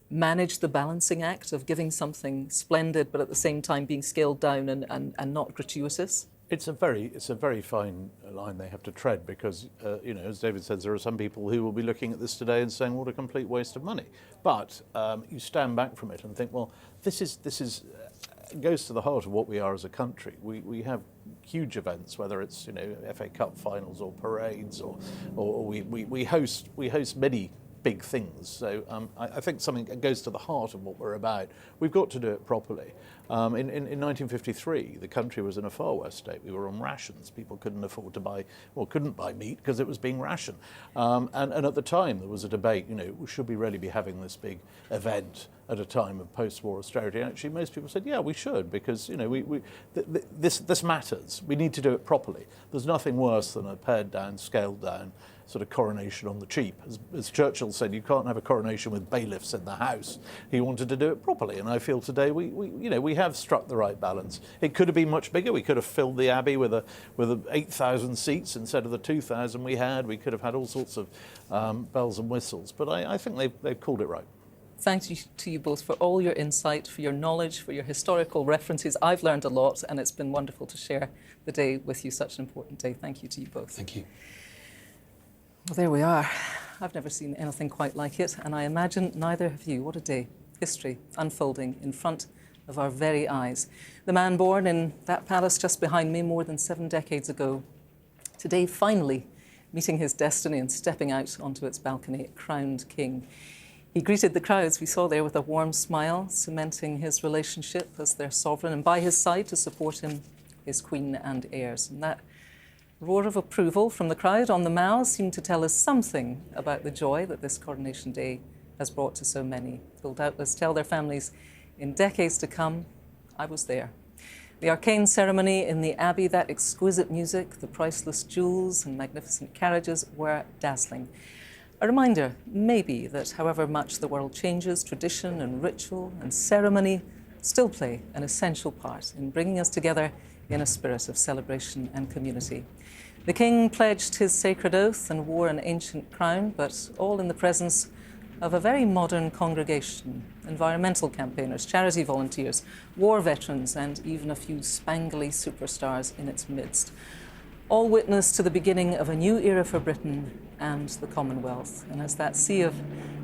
Speaker 4: managed the balancing act of giving something splendid but at the same time being scaled down and not gratuitous?
Speaker 5: It's a very fine line they have to tread because, as David says, there are some people who will be looking at this today and saying, what a complete waste of money. But you stand back from it and think, well, this goes to the heart of what we are as a country. We have huge events, whether it's FA Cup finals or parades, or we host many big things. So I think something that goes to the heart of what we're about. We've got to do it properly. In 1953, the country was in a far worse state. We were on rations. People couldn't afford to buy, well, couldn't buy meat because it was being rationed. And at the time, there was a debate, you know, should we really be having this big event at a time of post-war austerity? And actually, most people said, yeah, we should, because, you know, this matters. We need to do it properly. There's nothing worse than a pared down, scaled down sort of coronation on the cheap. As Churchill said, you can't have a coronation with bailiffs in the house. He wanted to do it properly, and I feel today we have struck the right balance. It could have been much bigger. We could have filled the Abbey with 8,000 seats instead of the 2,000 we had. We could have had all sorts of bells and whistles, but I think they've called it right.
Speaker 4: Thank you to you both for all your insight, for your knowledge, for your historical references. I've learned a lot, and it's been wonderful to share the day with you, such an important day. Thank you to you both.
Speaker 6: Thank you.
Speaker 4: Well, there we are. I've never seen anything quite like it, and I imagine neither have you. What a day. History unfolding in front of our very eyes. The man born in that palace just behind me more than 7 decades ago, today finally meeting his destiny and stepping out onto its balcony, crowned king. He greeted the crowds we saw there with a warm smile, cementing his relationship as their sovereign, and by his side to support him, his queen and heirs. And that roar of approval from the crowd on the Mall seemed to tell us something about the joy that this Coronation Day has brought to so many. They'll doubtless tell their families in decades to come, I was there. The arcane ceremony in the Abbey, that exquisite music, the priceless jewels and magnificent carriages were dazzling. A reminder, maybe, that however much the world changes, tradition and ritual and ceremony still play an essential part in bringing us together in a spirit of celebration and community. The king pledged his sacred oath and wore an ancient crown, but all in the presence of a very modern congregation, environmental campaigners, charity volunteers, war veterans, and even a few spangly superstars in its midst. All witness to the beginning of a new era for Britain and the Commonwealth. And as that sea of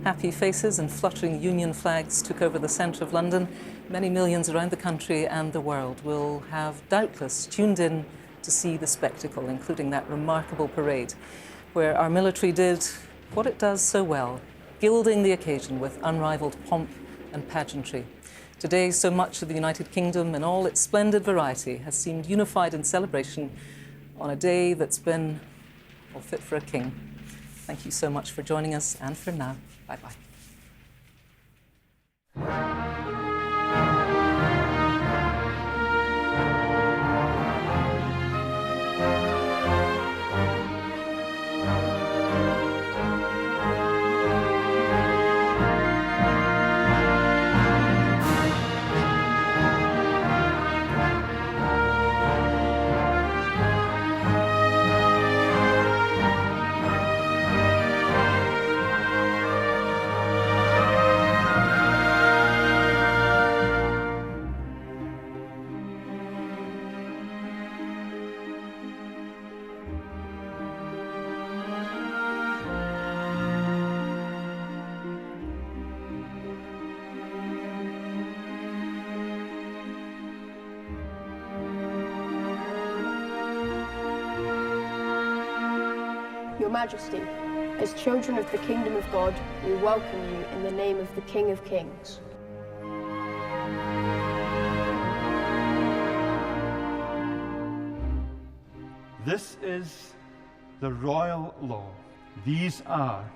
Speaker 4: happy faces and fluttering Union flags took over the centre of London, many millions around the country and the world will have doubtless tuned in to see the spectacle, including that remarkable parade, where our military did what it does so well, gilding the occasion with unrivaled pomp and pageantry. Today, so much of the United Kingdom in all its splendid variety has seemed unified in celebration on a day that's been, well, fit for a king. Thank you so much for joining us, and for now, bye-bye.
Speaker 19: Your Majesty, as children of the Kingdom of God, we welcome you in the name of the King of Kings.
Speaker 20: This is the royal law. These are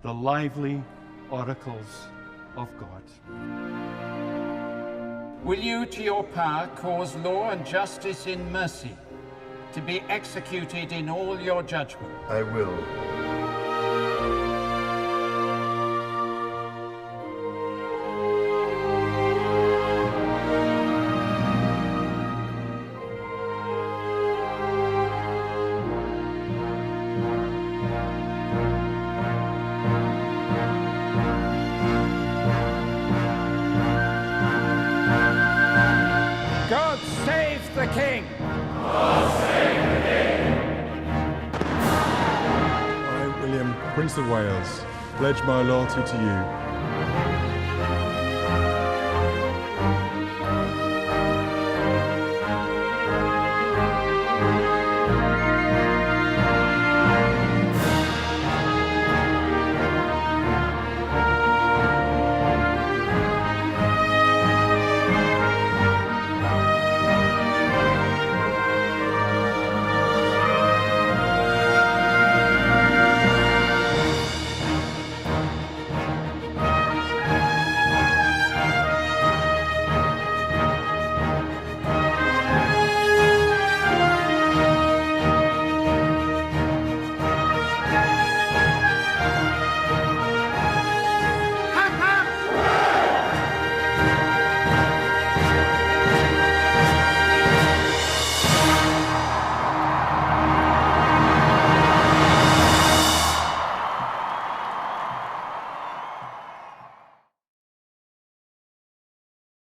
Speaker 20: the lively oracles of God.
Speaker 21: Will you, to your power, cause law and justice in mercy to be executed in all your judgment?
Speaker 22: I will.
Speaker 21: God save the King!
Speaker 23: I, William, Prince of Wales, pledge my loyalty to you